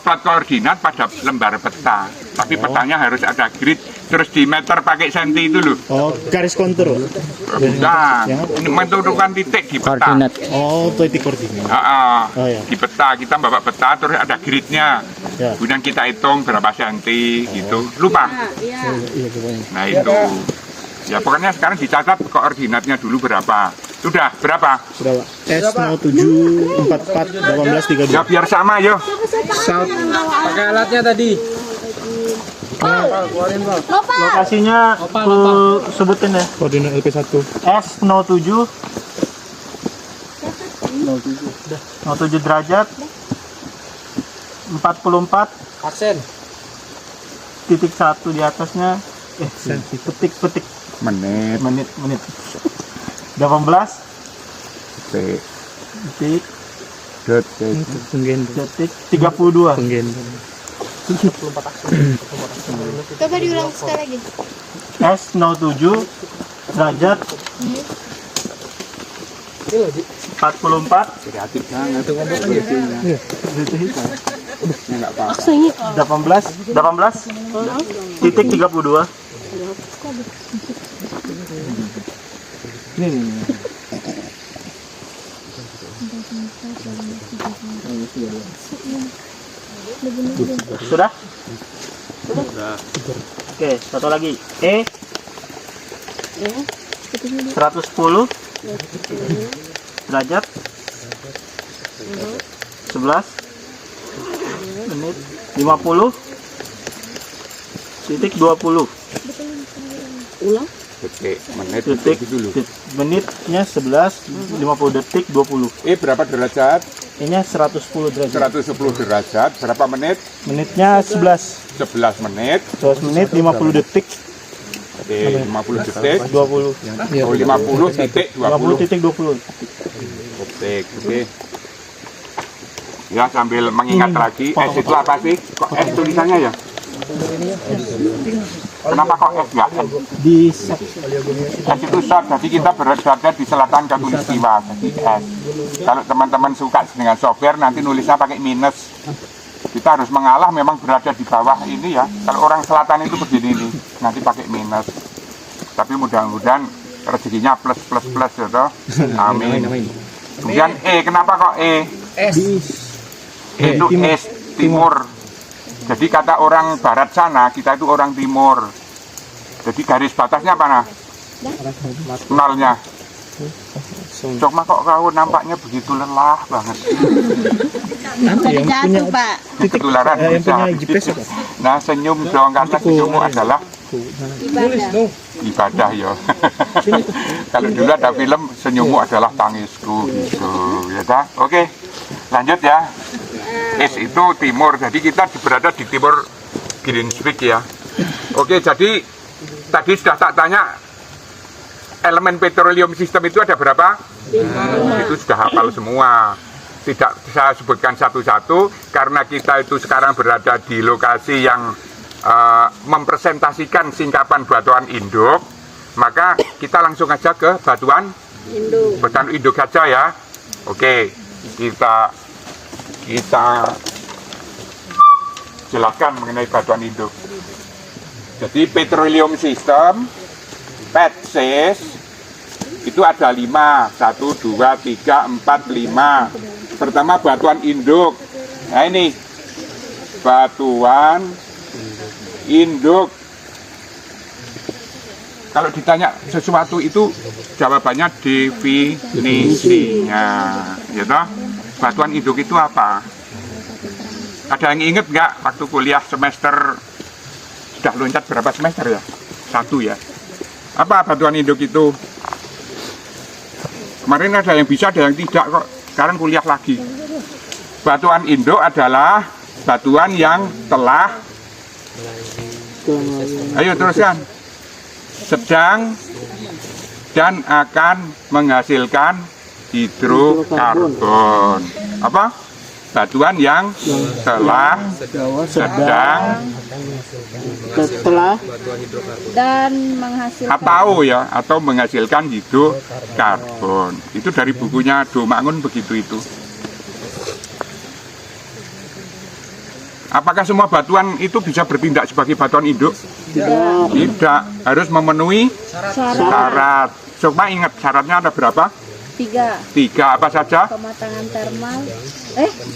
plot koordinat pada lembar peta. Tapi petanya harus ada grid, terus di meter pakai senti itu loh. Oh, garis kontur. Nah, menentukan titik di peta. Koordinat. Oh, titik koordinat. Oh, ya. Di peta kita bawa peta, terus ada gridnya. Ya. Kemudian kita hitung berapa senti gitu. Lupa. Iya, pokoknya. Nah itu. Ya pokoknya sekarang dicatat koordinatnya dulu berapa. Sudah berapa? Berapa? S07441832. Ya biar sama yo. Pakai alatnya tadi. Lokasinya sebutin ya. Koordinat LP1. S07 07 derajat 44 Aksen. titik 1 di atasnya petik Menit. menit 18 Detik. detik detik 32 Coba diulang sekali lagi. S07 derajat 44 Kreatif banget. Enggak apa-apa. 18 titik 32. Sudah? Oke, satu lagi. 110 derajat 11 menit 50 titik 20 Detik, menit, detik dulu. menitnya 11 50 detik 20 Berapa derajat? ini 110 derajat 110 derajat. Berapa menit? menitnya 11 11 menit. 11 menit 50 detik Oke, 50 detik. 20 Oh, 50 titik 50 20 titik 20 detik. Oke. Ya, sambil mengingat lagi, S itu apa sih? Kok S tulisannya ya? Kenapa kok S ya? di S itu short, jadi kita berada di selatan Khatulistiwa, jadi S. Kalau teman-teman suka dengan software, nanti nulisnya pakai minus. Kita harus mengalah, memang berada di bawah ini ya. Kalau orang selatan itu begini nih, nanti pakai minus. Tapi mudah-mudahan rezekinya plus ya toh. Amin. Kemudian kenapa kok itu S timur. Jadi kata orang barat sana, kita itu orang timur. Jadi garis batasnya mana? Nolnya. Cuma kok kau nampaknya begitu lelah banget. Tadi jatuh, Pak. Ketularan bisa. Nah, senyum dong, karena senyummu adalah ibadah ya. Kalau dulu ada film senyummu adalah tangisku gitu, ya dah. Oke, lanjut ya. S itu timur, jadi kita berada di timur Greenswick ya. Oke, jadi tadi sudah tak tanya elemen petroleum sistem itu ada berapa? Itu sudah hafal semua. Tidak saya sebutkan satu-satu karena kita itu sekarang berada di lokasi yang mempresentasikan singkapan batuan induk, maka kita langsung aja ke batuan induk saja ya. Oke, kita jelaskan mengenai batuan induk. Jadi petroleum system PETSIS itu ada 5, 1, 2, 3, 4, 5. Pertama batuan induk. Nah ini batuan induk. Kalau ditanya sesuatu itu jawabannya definisinya, ya toh? Batuan induk itu apa? Ada yang inget nggak waktu kuliah semester sudah loncat berapa semester ya? 1 ya. Apa batuan induk itu? Kemarin ada yang bisa, ada yang tidak kok. Sekarang kuliah lagi. Batuan induk adalah batuan yang telah, ayo teruskan, sedang dan akan menghasilkan hidrokarbon. Apa? Batuan yang telah, sedang, Dan menghasilkan. atau menghasilkan hidrokarbon. Itu dari bukunya Domangun begitu itu. Apakah semua batuan itu bisa bertindak sebagai batuan induk? Tidak, harus memenuhi syarat. Coba ingat syaratnya ada berapa? 3. 3 apa saja? Kematangan termal.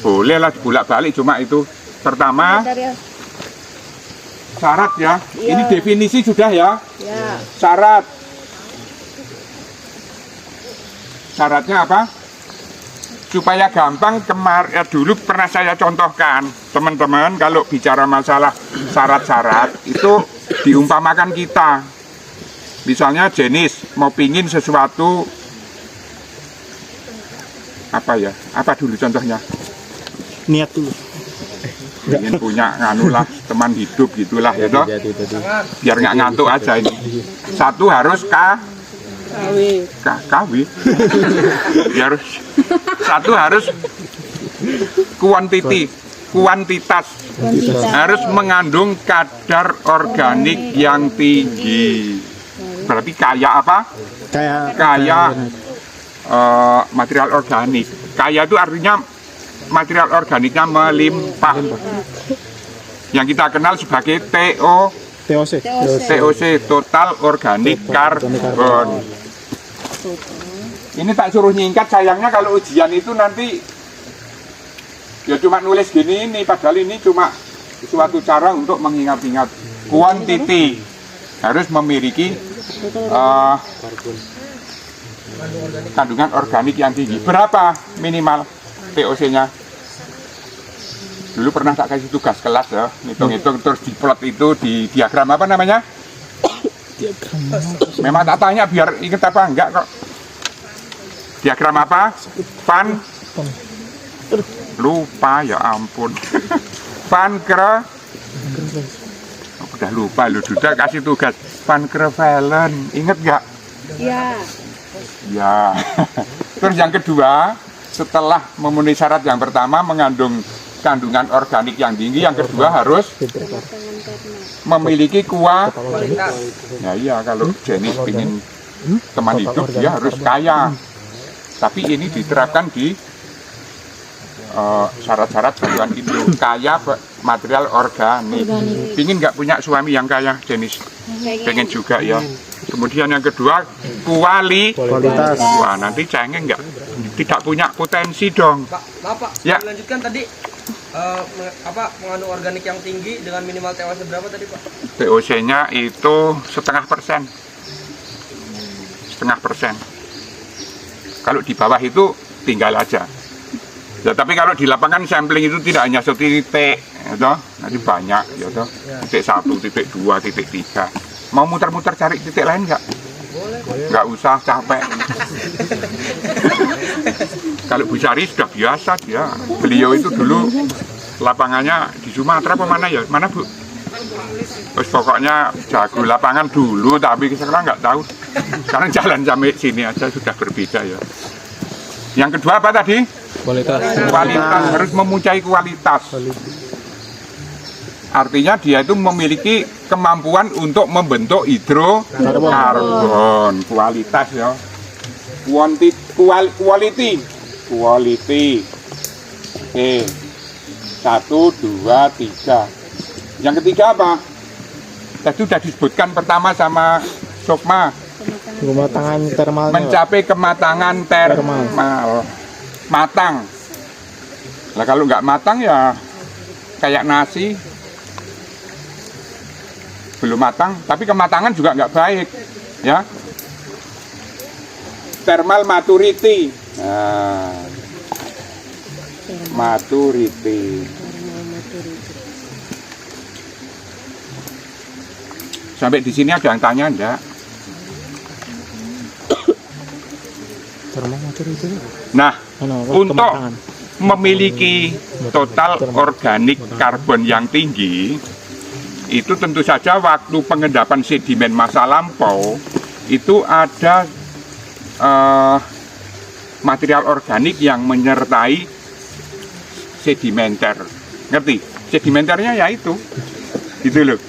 Boleh lah bolak-balik, cuma itu. Pertama, Dari syarat ya. Iya. Ini definisi sudah ya. ya. Syarat. Syaratnya apa? Supaya gampang, dulu pernah saya contohkan, teman-teman, kalau bicara masalah syarat-syarat itu diumpamakan kita. Misalnya jenis mau pingin sesuatu apa ya? Apa dulu contohnya? Niat dulu. Ingin punya nganulah teman hidup gitulah ya toh. Biar nggak ngantuk aja ini. Satu harus KW. Biar satu harus kuantitas. Harus mengandung kadar organik yang tinggi. Berarti kaya apa? Kaya material organik. Kaya itu artinya material organiknya melimpah. Yang kita kenal sebagai TOC, total organik karbon. Ini tak suruh nyingkat, sayangnya kalau ujian itu nanti ya cuma nulis gini ini, padahal ini cuma suatu cara untuk mengingat-ingat. Quantity harus memiliki kandungan organik yang tinggi. Berapa minimal TOC-nya? Dulu pernah tak kasih tugas kelas ya, hitung-hitung terus diplot itu di diagram apa namanya? Memang tak tanya biar inget apa enggak kok. Diagram apa? Lupa ya ampun. Udah lupa lu, sudah kasih tugas. Pancrevalent, inget nggak? Ya. Ya. Terus yang kedua, setelah memenuhi syarat yang pertama mengandung kandungan organik yang tinggi, yang kedua harus memiliki kualitas. Ya iya, kalau jenis ingin teman hidup dia harus kaya. Tapi ini diterapkan di syarat-syarat kandungan itu, kaya material organik. Pingin nggak punya suami yang kaya jenis? Pengen juga ya. Kemudian yang kedua kualitas. Wah nanti cengeng nggak? Tidak punya potensi dong. Pak, ya. Lanjutkan tadi mengandung organik yang tinggi dengan minimal TOC berapa tadi Pak? TOC-nya itu 0,5%. 0,5%. Kalau di bawah itu tinggal aja. Ya, tapi kalau di lapangan sampling itu tidak hanya setitik, ya, nanti banyak, ya, titik 1, titik 2, titik 3. Mau muter-muter cari titik lain nggak? Nggak usah, capek. Kalau Bu Sari sudah biasa dia. Beliau itu dulu lapangannya di Sumatera apa mana ya? Mana Bu? Terus pokoknya jago lapangan dulu, tapi sekarang nggak tahu. Sekarang jalan sampai sini aja sudah berbeda ya. Yang kedua apa tadi? Kualitas harus memuncai kualitas. Artinya dia itu memiliki kemampuan untuk membentuk hidrokarbon. Kualitas ya. Quality. Oke. 1, 2, 3. Yang ketiga apa? Tadi sudah disebutkan pertama sama Sukma. Kematangan termal. Mencapai kematangan termal. Matang. Nah kalau nggak matang ya kayak nasi. Belum matang, tapi kematangan juga nggak baik. Ya. Thermal maturity. Nah, maturity. Sampai di sini ada yang tanya enggak? Nah, untuk memiliki total organik karbon yang tinggi, itu tentu saja waktu pengendapan sedimen masa lampau itu ada material organik yang menyertai sedimenter. Ngerti? Sedimenternya ya itu. Gitu loh.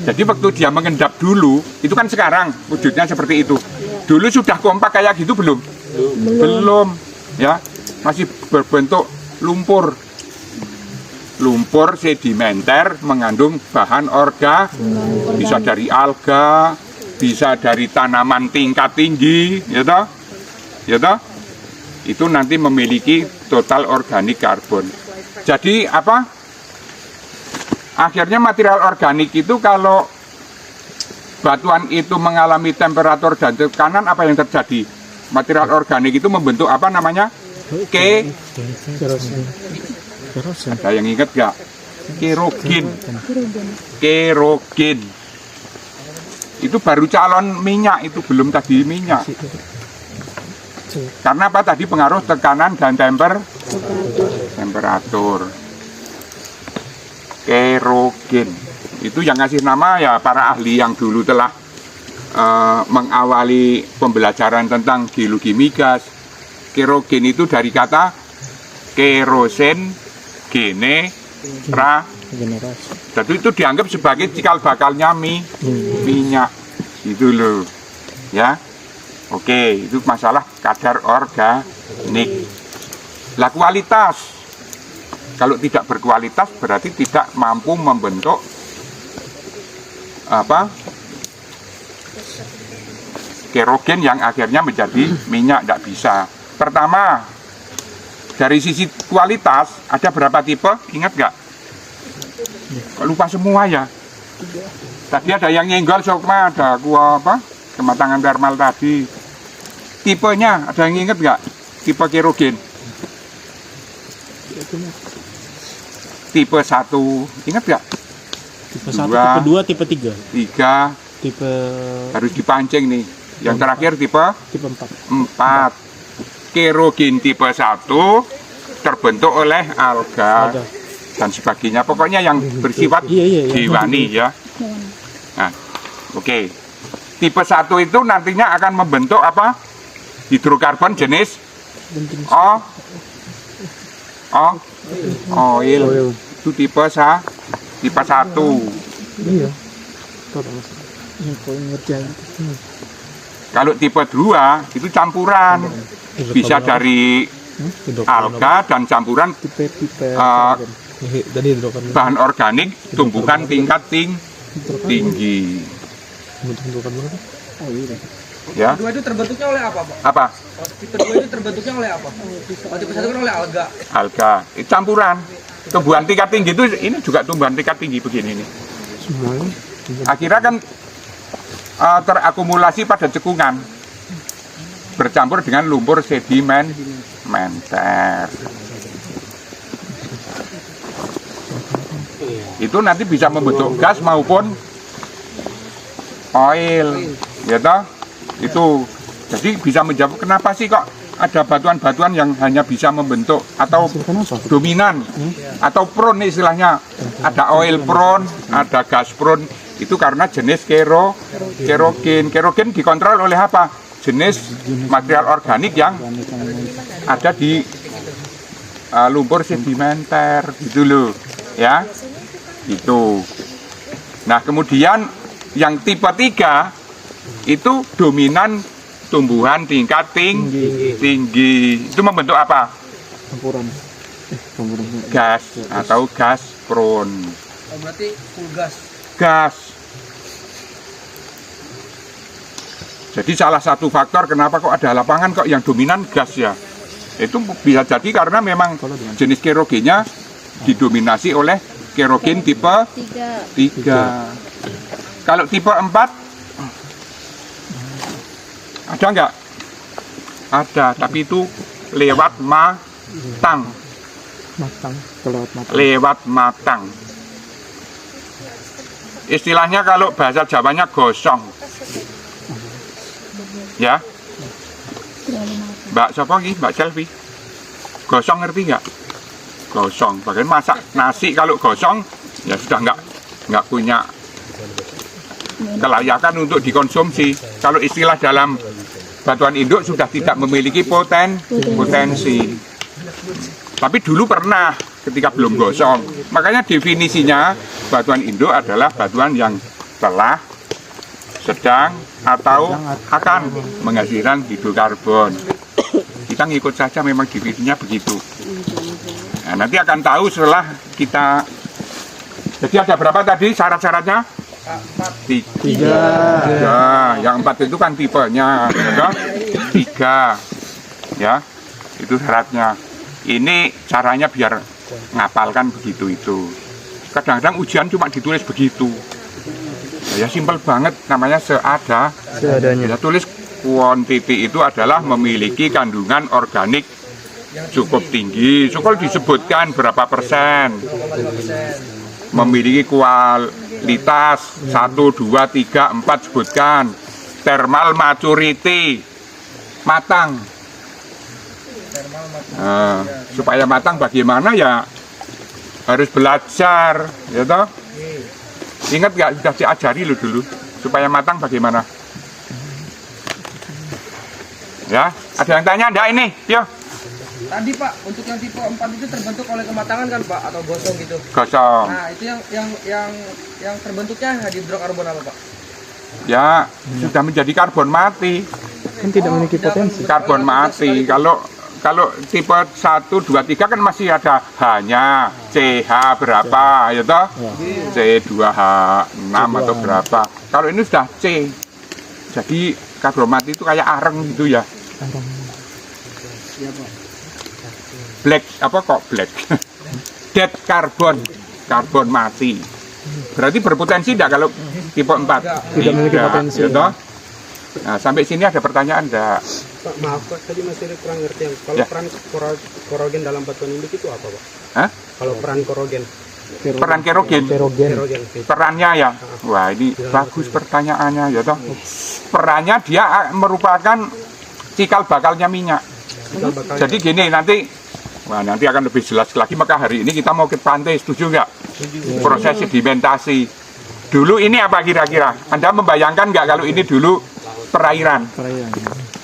Jadi waktu dia mengendap dulu, itu kan sekarang wujudnya seperti itu. Dulu sudah kompak kayak gitu belum? Belum. Ya, masih berbentuk lumpur. lumpur sedimenter mengandung bahan bisa dari alga, bisa dari tanaman tingkat tinggi, ya toh? Ya toh? Itu nanti memiliki total organik karbon. Jadi apa? Akhirnya material organik itu kalau batuan itu mengalami temperatur dan tekanan, apa yang terjadi? Material organik itu membentuk apa namanya? Ada yang ingat gak? Kerogen. Kerogen. Itu baru calon minyak, itu belum tadi minyak. Karena apa tadi? Pengaruh tekanan dan temperatur. Kerogen. Itu yang ngasih nama ya para ahli yang dulu telah mengawali pembelajaran tentang geologi migas. Kerogen itu dari kata kerosen, jadi itu dianggap sebagai cikal bakalnya minyak. Itu loh. Ya. Oke, itu masalah kadar organik. Lah kualitas. Kalau tidak berkualitas berarti tidak mampu membentuk apa? Kerogen yang akhirnya menjadi minyak, tidak bisa. Pertama, dari sisi kualitas ada berapa tipe? Ingat nggak? Lupa semua ya. Tadi ada yang nyenggol Sokma, ada apa? Kematangan thermal tadi. Tipenya ada yang ingat nggak? Tipe kerogen. Tipe 1, ingat nggak? Tipe 1, tipe 2, tipe 3. 3. Tipe harus dipancing nih. Yang terakhir tipe 4. Kerogen tipe 1 terbentuk oleh alga dan sebagainya. Pokoknya yang bersifat hewani ya. Nah, oke. Tipe 1 itu nantinya akan membentuk apa? Hidrokarbon jenis oil. Itu tipe 1. Iya. Kalau tipe 2 itu campuran, bisa dari alga dan campuran bahan organik tumbuhan tingkat tinggi. Ya. Tipe 2 itu terbentuknya oleh apa, Pak? Apa? Tipe 2 itu terbentuknya oleh apa? Tipe 1 kan oleh alga. Alga, itu campuran. Tumbuhan tingkat tinggi itu ini juga tumbuhan tingkat tinggi begini nih. Akhirnya kan terakumulasi pada cekungan, bercampur dengan lumpur sedimenter. Itu nanti bisa membentuk gas maupun oil, ya toh? Itu jadi bisa menjawab kenapa sih kok ada batuan-batuan yang hanya bisa membentuk atau dominan atau prone istilahnya, ada oil prone, ada gas prone. Itu karena jenis kerogen. Kerogen dikontrol oleh apa? Jenis material organik yang ada di lumpur sedimenter, gitu loh, ya. Itu. Nah, kemudian yang tipe 3 itu dominan tumbuhan tingkat tinggi. Itu membentuk apa? Gas atau gas prone. Oh, berarti full gas. Jadi salah satu faktor kenapa kok ada lapangan kok yang dominan gas ya, itu bisa jadi karena memang jenis kerogennya didominasi oleh kerogen tipe 3. Kalau tipe 4 ada nggak? Ada, tapi itu lewat matang. Istilahnya kalau bahasa Jawanya gosong. Ya. Mbak siapa lagi? Mbak Selvi. Gosong ngerti nggak? Gosong. Bagaimana masak nasi kalau gosong ya sudah nggak punya kelayakan untuk dikonsumsi. Kalau istilah dalam batuan induk sudah tidak memiliki potensi. Tapi dulu pernah ketika belum gosong. Makanya definisinya batuan induk adalah batuan yang telah, sedang, atau akan menghasilkan hidrokarbon. Kita ngikut saja memang definisinya begitu. Nah, nanti akan tahu setelah kita. Jadi ada berapa tadi syarat-syaratnya? Tiga. Yang 4 itu kan tipenya, ya, 3. Ya, itu syaratnya. Ini caranya biar ngapalkan begitu itu. Kadang-kadang ujian cuma ditulis begitu. Ya simpel banget, namanya seadanya. Ya, tulis quantity itu adalah memiliki kandungan organik cukup tinggi. Cukup disebutkan berapa persen. Memiliki kualitas 1, 2, 3, 4 sebutkan. Thermal maturity, matang. Supaya matang bagaimana ya harus belajar, ya toh. Ingat nggak sudah diajari lo dulu supaya matang bagaimana? Ya, ada yang tanya enggak ini? Yo. Tadi Pak, untuk yang tipe 4 itu terbentuk oleh kematangan kan Pak, atau gosong gitu. Gosong. Nah, itu yang terbentuknya hidrokarbon apa Pak? Ya, sudah menjadi karbon mati. Kan tidak memiliki potensi. Karbon mati. Kalau tipe 1, 2, 3 kan masih ada H-nya, CH berapa, ya toh? C2H6 atau berapa. Kalau ini sudah C. Jadi karbon mati itu kayak areng gitu ya. Black, apa kok black? Dead karbon mati. Berarti berpotensi tidak kalau tipe 4? Tidak memiliki potensi. Ya toh? Nah, sampai sini ada pertanyaan enggak? Pak, maaf Pak, tadi masih kurang ngerti yang kalau Ya. peran korogen dalam batuan induk itu apa Pak? Hah? Kalau peran korogen, Peran kerogen. kerogen Perannya ya. Wah, ini bagus pertanyaannya ya toh. Perannya dia merupakan cikal bakalnya minyak. bakal Jadi gini nanti akan lebih jelas lagi, maka hari ini kita mau ke pantai, setuju nggak? Proses sedimentasi. Dulu ini apa kira-kira? Anda membayangkan nggak kalau ini dulu perairan?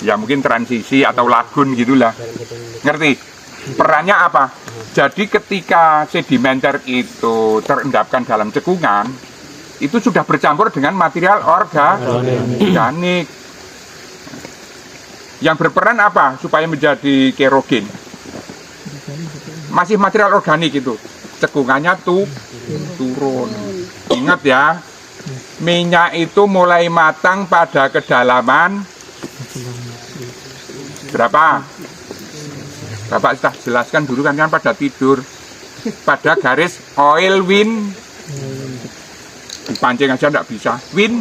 Ya mungkin transisi atau lagun gitulah. Ngerti? Perannya apa? Jadi ketika sedimenter itu terendapkan dalam cekungan, itu sudah bercampur dengan material organik. Yang berperan apa supaya menjadi kerogen? Masih material organik itu. Cekungannya turun. Ingat ya, minyak itu mulai matang pada kedalaman berapa? Bapak sudah jelaskan dulu kan pada tidur. Pada garis oil wind. Dipancing aja enggak bisa. Wind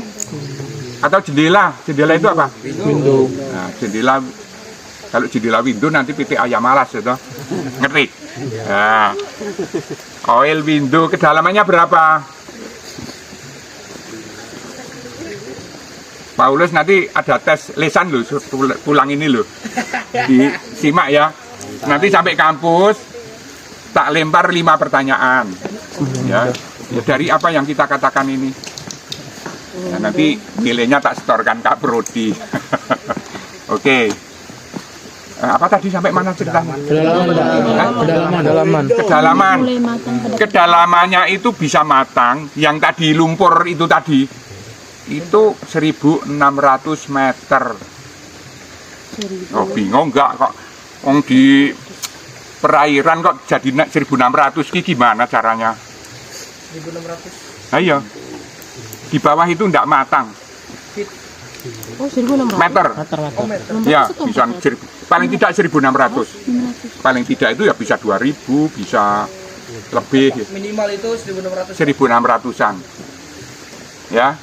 atau jendela. Jendela itu apa? Window. Nah, jendela, kalau jendela window nanti pitik ayam malas itu. Ngerti? Nah, oil window kedalamannya berapa? Paulus nanti ada tes lisan loh, pulang ini loh. Disimak ya. Nanti sampai kampus tak lempar 5 pertanyaan. Ya, dari apa yang kita katakan ini. Nah, nanti nilainya tak setorkan Kak Brodi. Oke. Apa tadi sampai mana ceritanya? Kedalaman. Kedalamannya itu bisa matang. Yang tadi lumpur itu tadi, itu 1.600 meter. Oh bingung enggak kok? Wong di perairan kok jadi 1.600 ini gimana caranya? 1.600. Ayo. Di bawah itu enggak matang. Oh, 1.600 Meter. Oh, meter. Ya, bisa paling tidak 1.600. Paling tidak itu ya bisa 2.000, bisa lebih. Minimal itu 1.600. 1.600-an. Ya.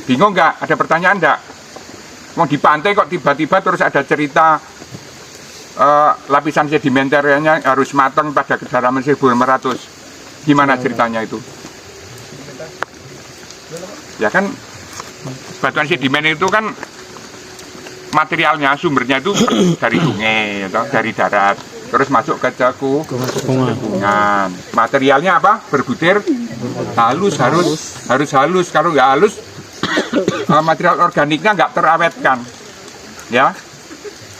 Bingung nggak? Ada pertanyaan nggak? Mau di pantai kok tiba-tiba terus ada cerita lapisan sedimenternya harus matang pada kedalaman 1.600. Gimana ceritanya itu? Ya kan batuan sedimen itu kan materialnya, sumbernya itu dari sungai, atau dari darat, terus masuk ke cekungan. Materialnya apa? Berbutir halus, harus halus. Kalau nggak halus, material organiknya nggak terawetkan, ya,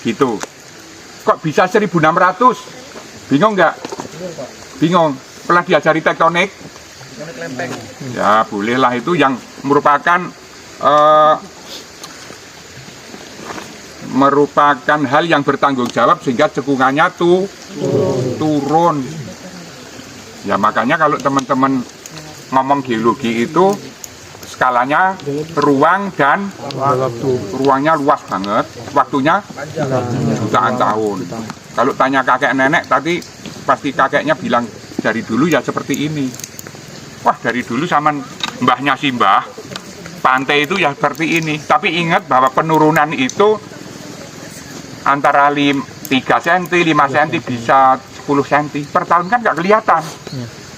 gitu. Kok bisa 1.600? Bingung nggak? Bingung. Pernah diajari tektonik? Tektonik lempeng. Ya, bolehlah, itu yang merupakan hal yang bertanggung jawab sehingga cekungannya turun. Ya makanya kalau teman-teman ngomong geologi itu skalanya ruang dan waktu. Ruangnya luas banget, waktunya jutaan tahun. Kalau tanya kakek nenek tadi pasti kakeknya bilang dari dulu ya seperti ini. Wah dari dulu sama mbahnya si mbah, pantai itu ya seperti ini. Tapi ingat bahwa penurunan itu antara 3 cm, 5 cm bisa 10 cm. Per tahun kan nggak kelihatan.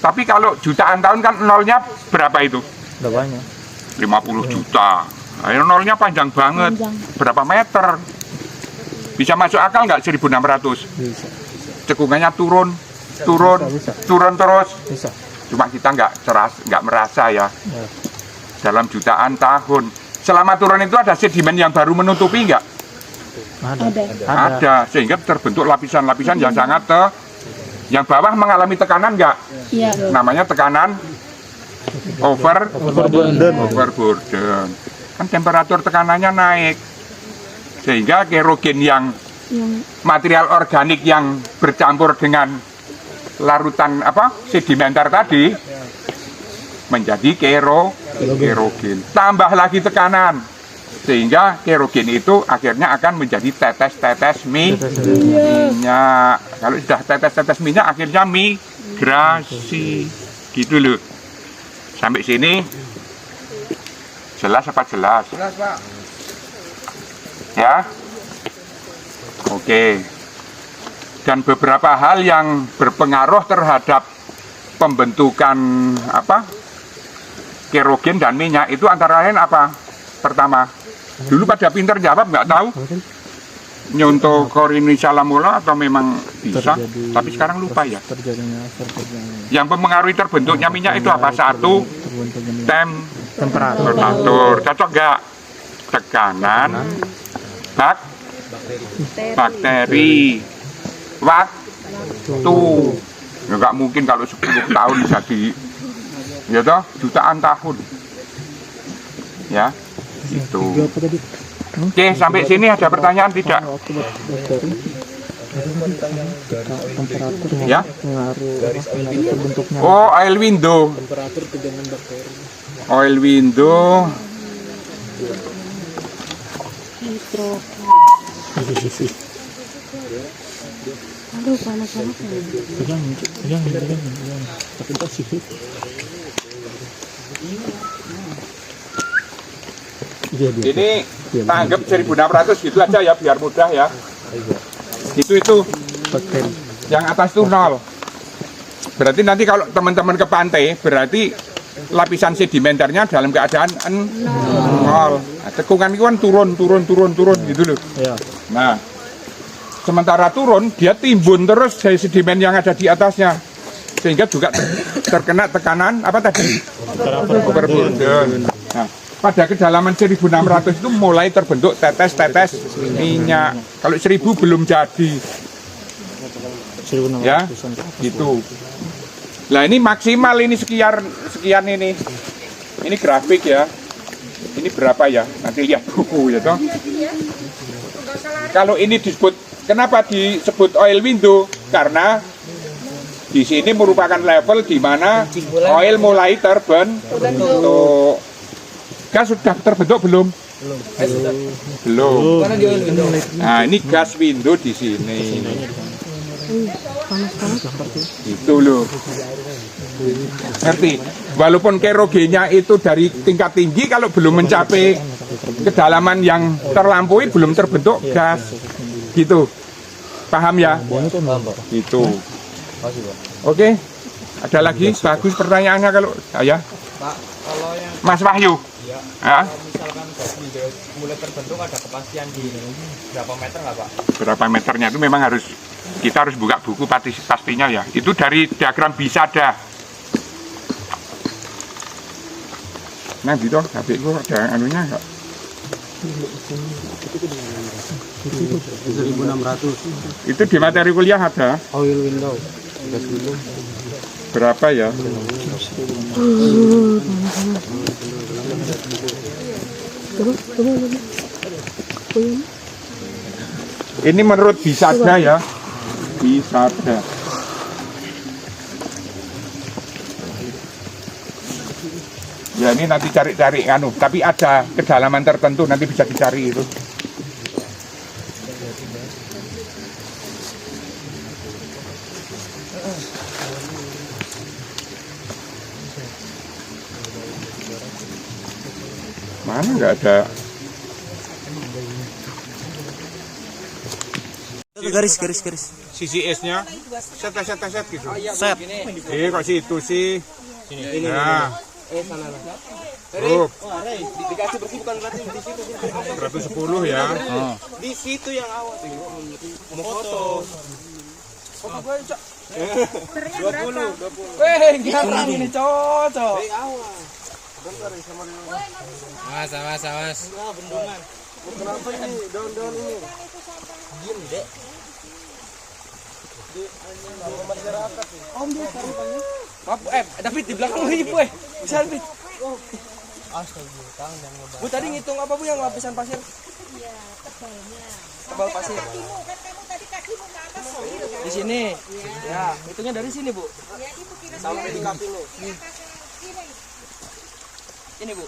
Tapi kalau jutaan tahun kan nolnya berapa itu? Berapanya? 50 juta. Ayo nolnya panjang banget. Berapa meter? Bisa masuk akal nggak 1.600? Bisa. Cekungannya turun terus. Bisa. Cuma kita nggak merasa ya. Dalam jutaan tahun. Selama turun itu ada sedimen yang baru menutupi nggak? Ada. Sehingga terbentuk lapisan-lapisan yang sangat yang bawah mengalami tekanan nggak? Iya. Namanya tekanan overburden. Kan temperatur tekanannya naik. Sehingga kerogen yang material organik yang bercampur dengan larutan sedimenter tadi menjadi kerogen. Tambah lagi tekanan sehingga kerogen itu akhirnya akan menjadi tetes-tetes minyak. Kalau sudah tetes-tetes minyak akhirnya migrasi. Gitu loh. Sampai sini jelas apa jelas? Jelas, Pak. Ya. Oke. Dan beberapa hal yang berpengaruh terhadap pembentukan kerogen dan minyak itu antara lain apa? Pertama, dulu pada pinter jawab nggak tahu nyontoh korini salamula atau memang bisa, tapi sekarang lupa ya. Yang mempengaruhi terbentuknya minyak itu apa? Satu, temperatur. Cocok nggak? Tekanan, bakteri, waktu. Ya, nggak mungkin kalau 10 tahun jadi ya toh jutaan tahun. Ya, itu. Oke, sampai sini ada pertanyaan tidak? Ya? Oh, oil window. Oil window. Aduh, panas-panas. Ini tanggap 1.600 gitu aja ya, biar mudah ya. Itu yang atas itu 0. Berarti nanti kalau teman-teman ke pantai, berarti lapisan sedimenternya dalam keadaan 0. Tekungan itu kan turun gitu loh. Nah, sementara turun dia timbun terus dari sedimen yang ada di atasnya, sehingga juga terkena tekanan overburden. Nah, pada kedalaman 1.600 itu mulai terbentuk tetes-tetes minyak. Kalau 1.000 belum jadi. Ya, gitu. Nah ini maksimal ini sekian ini. Ini grafik ya. Ini berapa ya? Nanti lihat buku ya toh. Kalau ini disebut, kenapa disebut oil window? Karena di sini merupakan level di mana oil mulai terbentuk. Gas sudah terbentuk belum? Belum. Nah ini gas window di sini. Itu loh. Ngerti? Walaupun kerogennya itu dari tingkat tinggi, kalau belum mencapai kedalaman yang terlampaui belum terbentuk gas. Gitu. Paham ya? Gitu. Oke. Ada lagi? Bagus pertanyaannya kalau saya. Pak, kalau yang Mas Wahyu. Ya. misalkan gas window mulai terbentuk ada kepastian di berapa meter nggak, Pak? Berapa meternya itu memang kita harus buka buku pastinya ya. Itu dari diagram Bisada. Nah gitu, HP gua ada anunya enggak? 1.600 Itu di materi kuliah ada. oil window, gas window. Berapa ya? Ini menurut Bisada ya. Bisada. Ya ini nanti cari-cari anu, tapi ada kedalaman tertentu nanti bisa dicari itu. Mana nggak ada? Garis. Sisi S-nya set gitu. Set. Kok situ sih? Ini. Nah. Sana lah. Dikasih bersih bukan berarti di situ. 110 ya. Di situ yang awal. Mau foto. Foto gue, Cok. 20. Weh, garang ini, cocok. Dari awal. Bentar sama dia. Awas. Bendungan. Kenapa ini daun-daun ini? Diem, Dek. Masyarakat. Om dia cari David di belakang lu ibu bisa David. Astaga, Bu tadi ngitung apa Bu yang lapisan pasir? Iya, tebalnya. Tebal pasir. Kakimu tadi kakimu ke atas. Di sini. Ya, hitungnya dari sini Bu. Ya, itu kira sampai di kakimu. Ini Bu.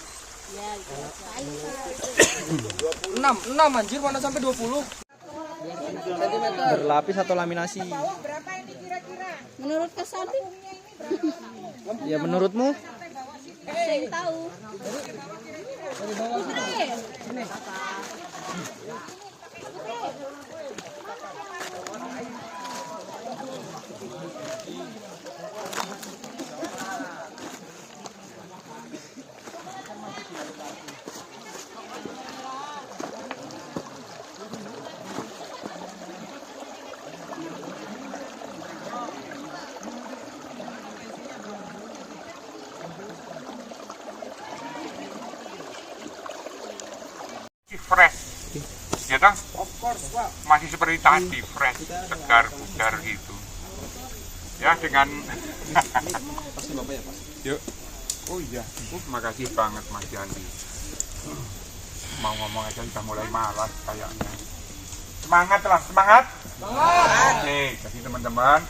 Ya, 6 anjir mana sampai 20 cm. Berlapis atau laminasi? Berapa ini kira-kira? Menurut kesanti Ya menurutmu? saya yang tahu. Fresh, ya toh? Of course, Pak. Masih seperti tadi, fresh, segar, bugar gitu. Ya dengan. Pasti Bapak ya, Pak. Yuk. Oh iya, makasih banget Mas Yandi. Mau ngomong aja udah mulai malas kayaknya. Semangat lah, semangat. Oke, jadi teman-teman,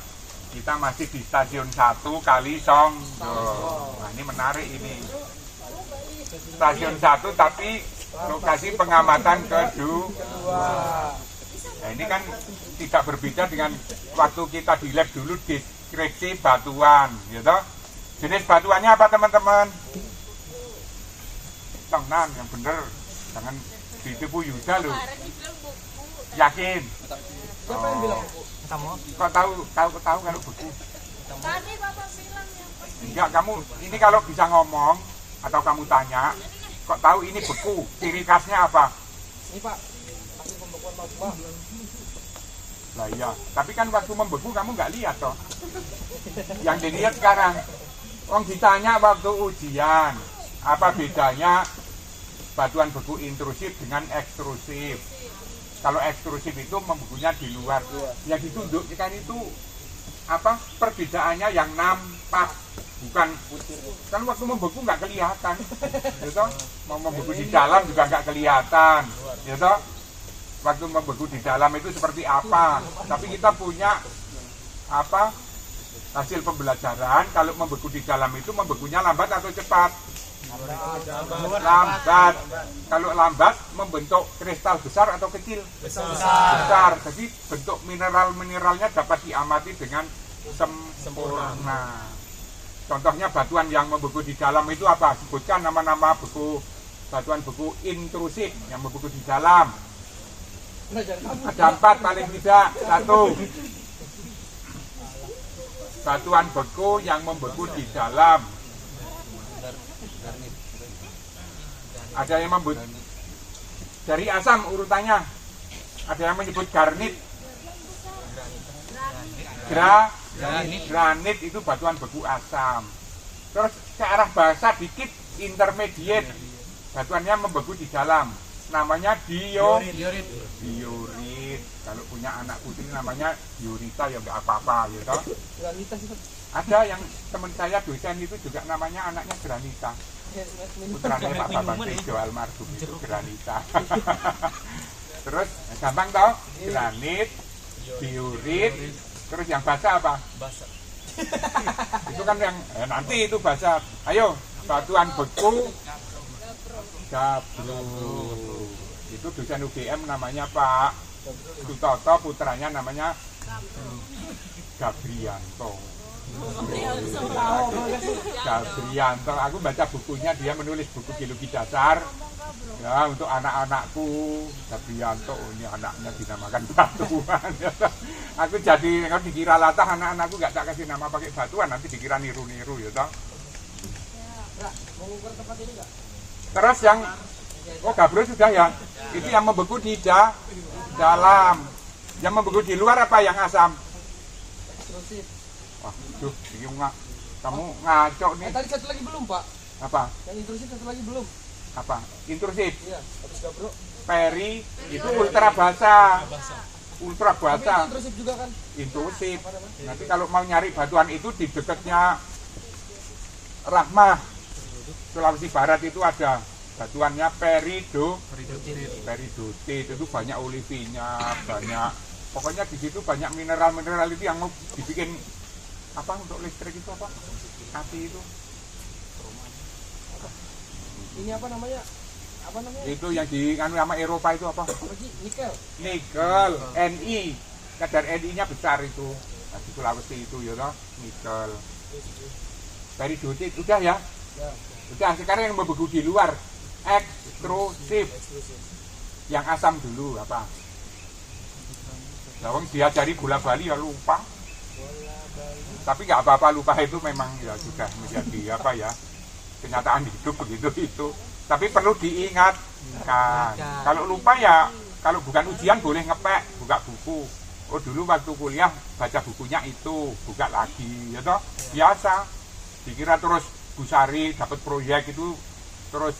kita masih di stasiun 1 Kali Song. Nah ini menarik ini. Stasiun 1 tapi lokasi pengamatan kedua. Nah ini kan tidak berbeda dengan waktu kita di lab dulu deskripsi batuan, gitu. Jenis batuannya apa teman-teman? Tenang, yang bener, jangan ditipu Yuda loh. Yakin? Oh. Kok tahu kalau beku? Tadi Bapak bilang yang Enggak, kamu ini kalau bisa ngomong atau kamu tanya, kok tahu ini beku? Ciri khasnya apa? Ini Pak, hasil pembekuan magma. Lah iya, tapi kan waktu membeku kamu nggak lihat toh. Yang dilihat sekarang. Wong ditanya waktu ujian, apa bedanya batuan beku intrusif dengan ekstrusif? Kalau ekstrusif itu membekunya di luar, yang ditundukkan itu apa perbedaannya yang nampak, bukan kan waktu membeku nggak kelihatan, gitu. Mau membeku di dalam juga nggak kelihatan, gitu. Waktu membeku di dalam itu seperti apa? Tapi kita punya apa hasil pembelajaran kalau membeku di dalam itu membekunya lambat atau cepat? Lambat. Kalau lambat membentuk kristal besar atau kecil? Besar. Jadi bentuk mineralnya dapat diamati dengan sempurna. Contohnya batuan yang membeku di dalam itu apa? Sebutkan nama-nama beku batuan beku intrusif yang membeku di dalam. Ada 4 paling tidak. 1. Batuan beku yang membeku di dalam. Ada yang menyebut dari asam urutannya. Ada yang menyebut garnit. Granit itu batuan beku asam. Terus ke arah basa dikit intermediate. Batuannya membeku di dalam. Namanya diorit. Kalau punya anak putri namanya diorita ya nggak apa-apa gitu. Ada yang teman saya dosen itu juga namanya anaknya Granita. Putranya Pak Bambang Tejo almarhum itu Granita. Terus gampang toh? Granit, diorit, terus yang basa apa? Itu kan yang nanti itu basa. Ayo batuan beku gabro. Itu dosen UGM namanya Pak Sutoto, putranya namanya Gabrianto. Gabrianto, aku baca bukunya, dia menulis buku geologi dasar ya untuk anak-anakku. Gabrianto, oh, ini anaknya dinamakan batuan. Aku jadi, kalau dikira latah anak-anakku gak tak kasih nama pakai batuan, nanti dikira niru-niru ya toh. Mau ngukur tempat ini nggak? Terus yang gabro sudah ya. Itu yang membeku di dalam. Yang membeku di luar apa yang asam? Eksklusif. Wah, itu kamu ngaco nih. Tadi satu lagi belum, Pak. Apa? Yang intrusif satu lagi belum. Apa? Intrusif. Iya, habis gabro. Peri itu ultra basa. Ultra Tapi itu basa. intrusif juga kan? Intrusif. Nanti kalau mau nyari batuan itu di dekatnya Rahmah, Sulawesi Barat itu ada batuannya peridotit. Itu banyak olivinya, banyak. Pokoknya di situ banyak mineral-mineral itu yang mau dibikin apa untuk listrik itu apa? Api itu. Ini apa namanya? Apa namanya? Itu yang di sama Eropa itu apa? Apa sih? Nikel. Nikel, Ni. Kadar Ni-nya besar itu. Nah, di Sulawesi itu ya toh, nikel. Peridotit udah ya. Ya. Udah, sekarang yang membeku di luar ekstrusif. Yang asam dulu apa? Lawang diajari bola Bali ya lupa. Tapi nggak apa-apa, lupa itu memang ya sudah menjadi apa ya, kenyataan hidup begitu itu. Tapi perlu diingatkan. Kalau lupa ya, kalau bukan ujian boleh ngepek, buka buku. Oh dulu waktu kuliah baca bukunya itu, buka lagi, ya toh biasa. Dikira terus Bu Sari dapat proyek itu terus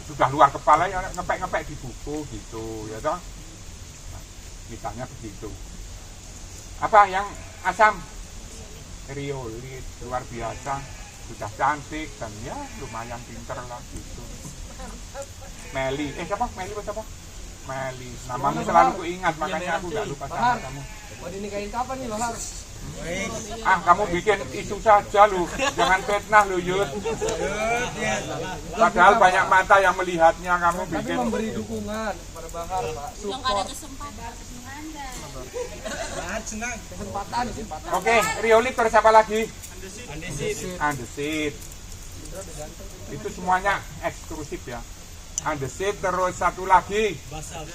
sudah luar kepala ya ngepek-ngepek di buku gitu, ya toh. Nah, misalnya begitu. Apa yang asam? Riolit, luar biasa, sudah cantik dan ya lumayan pinter lah gitu. Meli, siapa? Meli siapa? Meli, namamu selalu kuingat, makanya aku gak lupa sama kamu. Mau dinikahin kapan nih, Bahar? Kamu bikin isu saja lu, jangan fitnah lu Yud. Padahal banyak mata yang melihatnya, kamu Tapi bikin. memberi dukungan kepada Bahar, Pak. Yang ada kesempatan Kesempatan. Oke, riolit terus apa lagi? Andesit. Itu semuanya eksklusif ya. Andesit terus satu lagi basalt.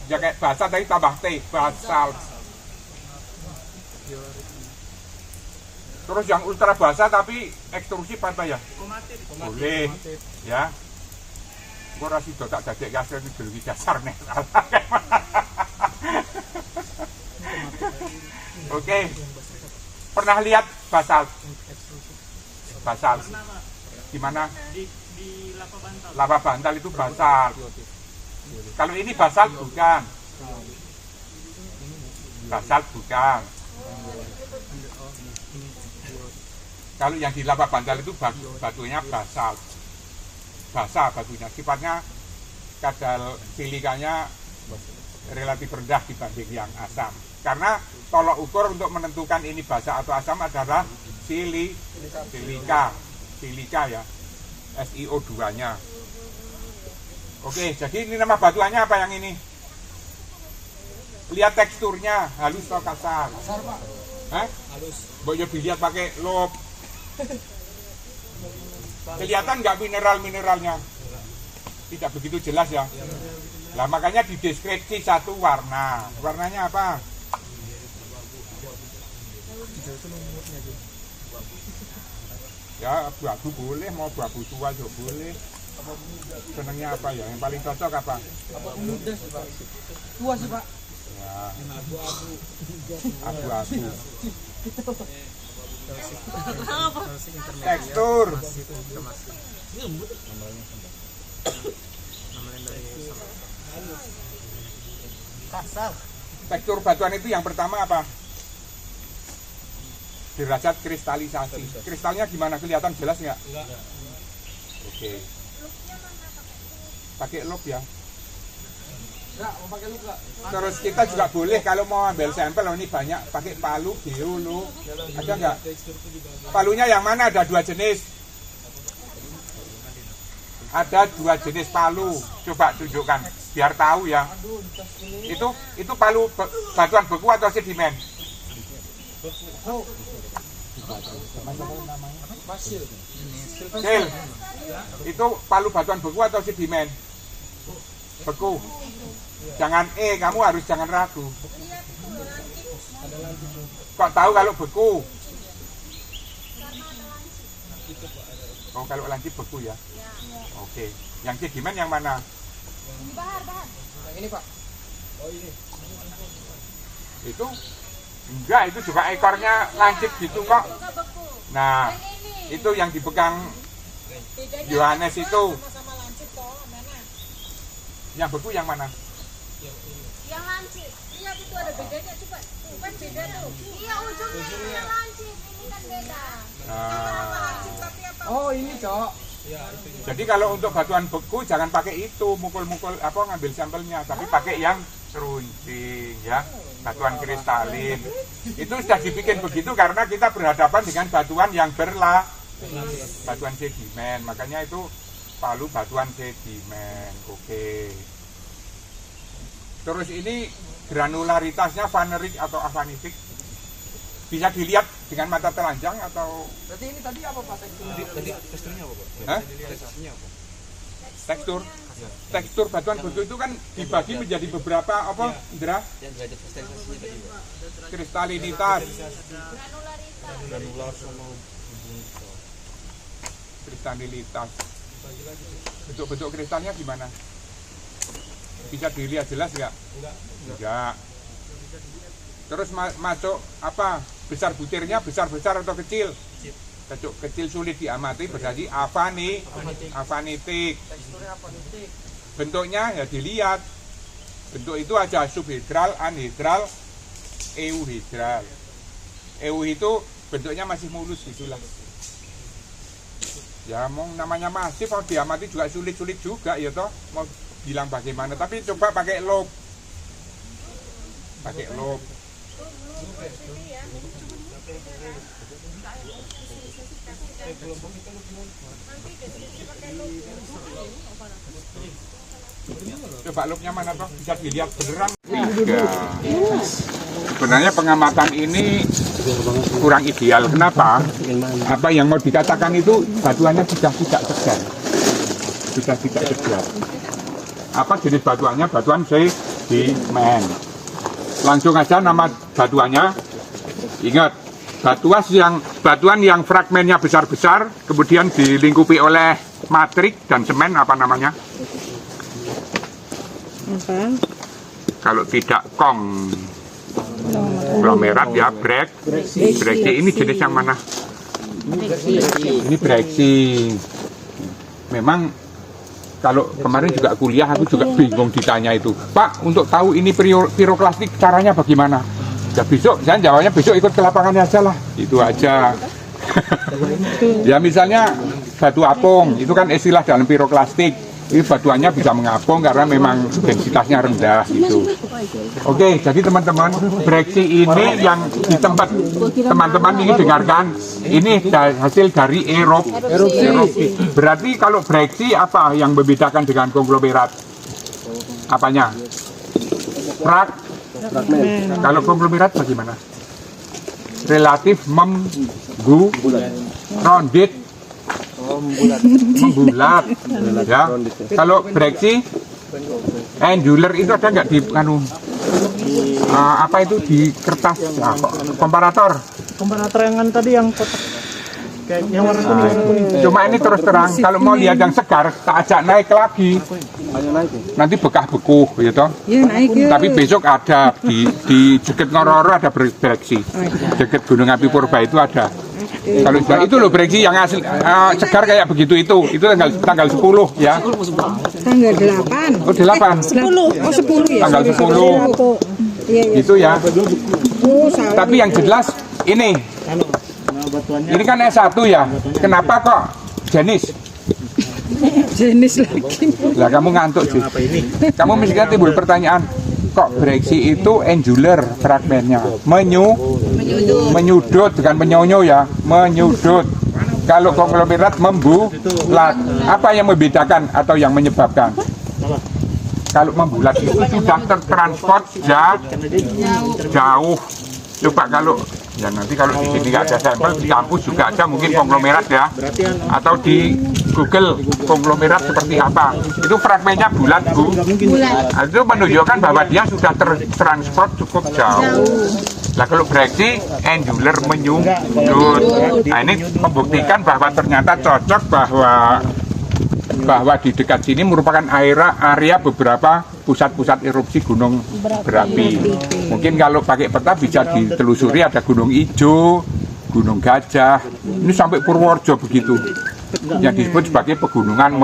Ya kayak basalt tadi tambah T, basalt. Terus yang ultra basa tapi eksklusif apa ya? Boleh ya. Gue rasa itu tak jadi hasil geologi dasar nih. Oke. Pernah lihat basalt? Basalt. Di mana? Di Lava Bantal itu basalt. Kalau ini basalt bukan. Basalt bukan. Kalau yang di Lava Bantal itu batunya basalt. Basah batunya, sifatnya kadar silikanya relatif rendah dibanding yang asam. Karena tolok ukur untuk menentukan ini basah atau asam adalah silika ya, SiO2-nya. Oke, jadi ini nama batuannya apa yang ini? Lihat teksturnya, halus atau kasar? Kasar, Pak. Hah? Halus. Boleh dilihat pakai lop. Kelihatan nggak mineral-mineralnya? Tidak begitu jelas ya. Lah makanya di deskripsi satu warna. Warnanya apa? Ya abu-abu boleh, mau abu-abu tua juga boleh. Senangnya apa ya? Yang paling cocok apa? Muda sih, Pak. Tua sih, Pak. Ya. Abu-abu. Tekstur. Kasar. Tekstur batuan itu yang pertama apa? Derajat kristalisasi. Kristalnya gimana, kelihatan jelas nggak? Oke. Pakai lop ya. Terus kita juga boleh kalau mau ambil sampel, ini banyak pakai palu biolu. Ada nggak? Palunya yang mana? Ada 2 jenis. Ada 2 jenis palu. Coba tunjukkan biar tahu ya. Itu palu batuan beku atau sedimen? Sil. Itu palu batuan beku atau sedimen? Beku. Jangan kamu harus jangan ragu. Kok tahu kalau beku? Oh, kalau lancip beku ya. Oke. Yang sedimen yang mana? Bahar. Yang ini Pak. Oh ini. Itu enggak, itu juga ekornya lancip gitu kok. Nah, itu yang dipegang Yohanes itu. Yang beku yang mana? Yang lancip. Iya itu ada bedanya coba. Kan beda tuh. Iya ujungnya ini yang lancip, ini kan beda. Oh ini Cok. Jadi kalau untuk batuan beku jangan pakai itu mukul-mukul ngambil sampelnya, tapi pakai yang seruncing ya, batuan kristalin. Itu sudah dibikin begitu karena kita berhadapan dengan batuan yang batuan sedimen, makanya itu palu batuan sedimen. Oke. Terus ini granularitasnya vanerik atau avanitik, bisa dilihat dengan mata telanjang atau? Berarti ini tadi apa Pak teksturnya apa Pak? Hah? Tekstur batuan beku itu kan dibagi menjadi beberapa Indra? Yang derajat kristalisasinya tadi Pak. Kristalinitas. Granular sama Kristalitas. Bentuk-bentuk kristalnya gimana? Bisa dilihat jelas nggak? Enggak. Terus masuk besar butirnya besar-besar atau kecil? Kecil sulit diamati, berarti avanitik. Bentuknya ya dilihat. Bentuk itu aja subhidral, anhidral, euhidral. Eu itu bentuknya masih mulus gitulah. Ya mau namanya masif, mau diamati juga sulit-sulit juga ya toh. Mau bilang bagaimana, tapi coba pakai loop. Coba loopnya mana toh? Bisa dilihat beneran. Sebenarnya pengamatan ini kurang ideal. Kenapa? Apa yang mau dikatakan itu batuannya sudah tidak segar. Apa jenis batuannya? Batuan sedimen. Langsung aja nama batuannya. Ingat, batuan yang fragmennya besar-besar, kemudian dilingkupi oleh matrik dan semen, apa namanya? Kalau tidak konglomerat ya breksi. Ini jenis yang mana? Ini breksi. Memang kalau kemarin juga kuliah aku juga bingung ditanya itu, Pak, untuk tahu ini piroklastik caranya bagaimana? Ya besok, saya jawabnya besok ikut ke lapangannya aja lah, itu aja. Ya misalnya batu apung, itu kan istilah dalam piroklastik. Ini batuannya bisa mengapung karena memang densitasnya rendah gitu. Oke, jadi teman-teman, breksi ini yang di tempat teman-teman ini dengarkan, ini hasil dari erupsi. Berarti kalau breksi apa yang membedakan dengan konglomerat? Apanya? Fragmen. Kalau konglomerat bagaimana? Relatif rounded. Membulat ya. Kalau breksi angular itu ada nggak di apa itu di kertas komparator yang tadi yang kotak kayak yang warna kuning. Cuma ini terus terang kalau mau lihat yang segar tak ajak naik lagi, nanti bekah beku gitu. Tapi besok ada di Jeket Ngororo ada breksi, Jeket Gunung Api Purba itu ada. Kalau itu loh breksi yang asli segar kayak begitu itu tanggal 10 ya. Tanggal 8. Oh 8. 10. Oh 10 ya. Tanggal 10. Itu ya. Tapi yang jelas ini. Ini kan S1 ya. Kenapa kok jenis? Jenis lagi. Lah kamu ngantuk sih. Kamu mesti kan timbul pertanyaan, kok breksi itu angular fragmennya, menyudut, bukan menyonyo ya, menyudut. Kalau konglomerat membulat, apa yang membedakan atau yang menyebabkan? Kalau membulat itu sudah tertransport jauh. Coba kalau ya nanti kalau di sini nggak ada sampel, di kampus juga ada mungkin konglomerat ya, atau di Google konglomerat seperti apa. Itu fragmennya bulat Bu. Nah, itu menunjukkan bahwa dia sudah tertransport cukup jauh. Nah kalau breksi angular menyudut. Nah ini membuktikan bahwa ternyata cocok bahwa di dekat sini merupakan area beberapa pusat-pusat erupsi gunung berapi. Mungkin kalau pakai peta bisa ditelusuri ada Gunung Ijo, Gunung Gajah, ini sampai Purworejo begitu. Yang disebut sebagai pegunungan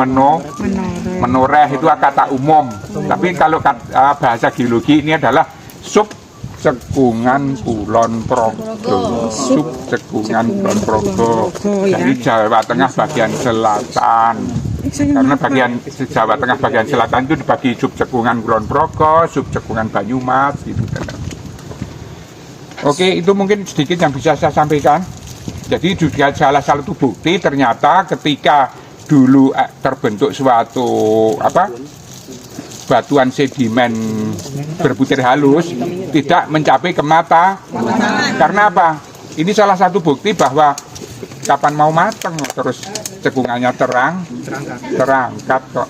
menoreh itu kata umum. Tapi kalau bahasa geologi ini adalah subcekungan Kulon Progo. Subcekungan Kulon Progo. Jadi Jawa Tengah bagian selatan. Karena bagian Jawa Tengah bagian selatan itu dibagi subcekungan Kulon Progo, subcekungan Banyumas gitu. Oke, itu mungkin sedikit yang bisa saya sampaikan. Jadi juga salah satu bukti ternyata ketika dulu terbentuk suatu batuan sedimen berbutir halus tidak mencapai ke mata. Karena apa? Ini salah satu bukti bahwa kapan mau mateng terus cekungannya terangkat kok.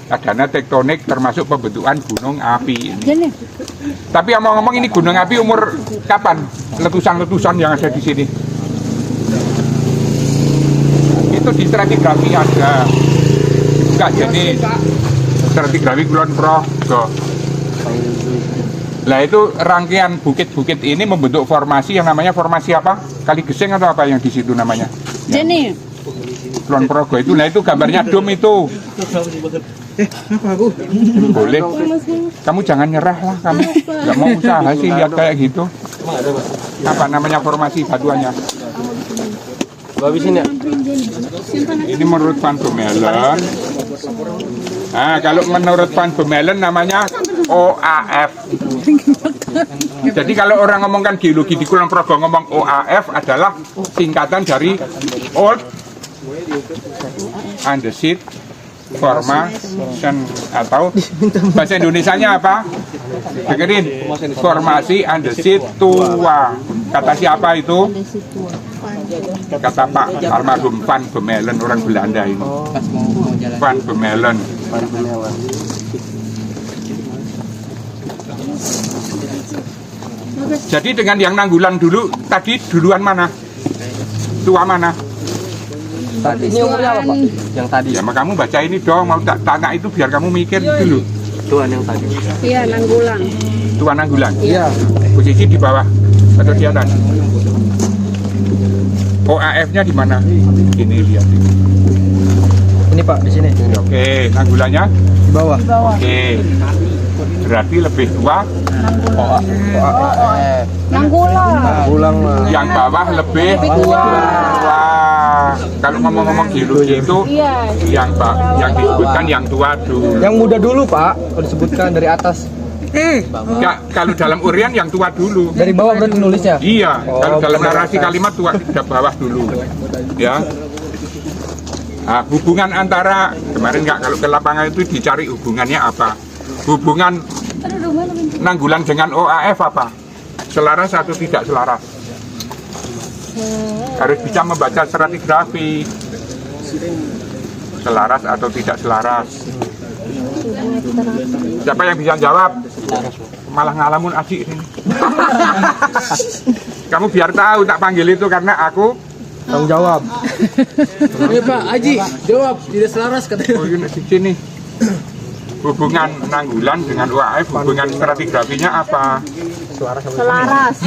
Adanya tektonik termasuk pembentukan gunung api ini. Tapi ngomong-ngomong ini gunung api umur kapan? Letusan-letusan yang ada di sini. Itu di stratigrafi ada. Bukan jadi stratigrafi Kulon Progo. Lah itu rangkaian bukit-bukit ini membentuk formasi yang namanya formasi apa? Kali Geseng atau apa yang di situ namanya? Jenny. Kulon Progo itu, nah itu gambarnya dom itu. Boleh. Kamu jangan nyerah lah kamu. Gak mau usaha sih lihat kayak gitu. Apa namanya formasi batuannya? Habisin ya. Ini menurut Van Bemmelen. Nah, kalau menurut Van Bemmelen namanya OAF. Jadi kalau orang ngomongkan geologi di Kulon Progo ngomong OAF adalah singkatan dari Old Andesit Formation, atau bahasa Indonesianya apa? Dengerin, formasi andesit tua. Kata siapa itu? Kata Pak almarhum Van Bemmelen, orang Belanda ini. Van Bemmelen. Jadi dengan yang Nanggulan dulu, tadi duluan mana? Tua mana? Ini umurnya apa Pak? Yang tadi. Ya, kamu baca ini dong, mau tak tanya itu biar kamu mikir dulu. Tuan yang tadi. Iya, Nanggulan. Tua Nanggulan. Iya. Posisi di bawah atau di atas? OAF-nya di mana? Ini lihat ini. Ini Pak di sini. Oke, Nanggulannya Di bawah. oke. Berarti lebih tua. Nanggulan. Ulang Yang bawah lebih tua. Kalau ngomong-ngomong geologi itu yang disebutkan yang tua dulu. Yang muda dulu Pak, kalau disebutkan dari atas. Ya, kalau dalam urian yang tua dulu. Dari bawah berarti nulisnya. Iya, kalau dalam narasi kalimat tua ke bawah dulu. Ya. Nah, hubungan antara kemarin nggak kalau ke lapangan itu dicari hubungannya apa? Hubungan Nanggulan dengan OAF apa? Selaras atau tidak selaras? Harus bisa membaca stratigrafi. Selaras atau tidak selaras? Siapa yang bisa jawab? Malah ngalamun asyik ini. Kamu biar tahu tak panggil itu karena aku Tanggung jawab. Ayo Pak Haji, jawab tidak selaras katanya. oh ini di sini. Hubungan Nanggulan dengan OAF, hubungan stratigrafinya apa? Selaras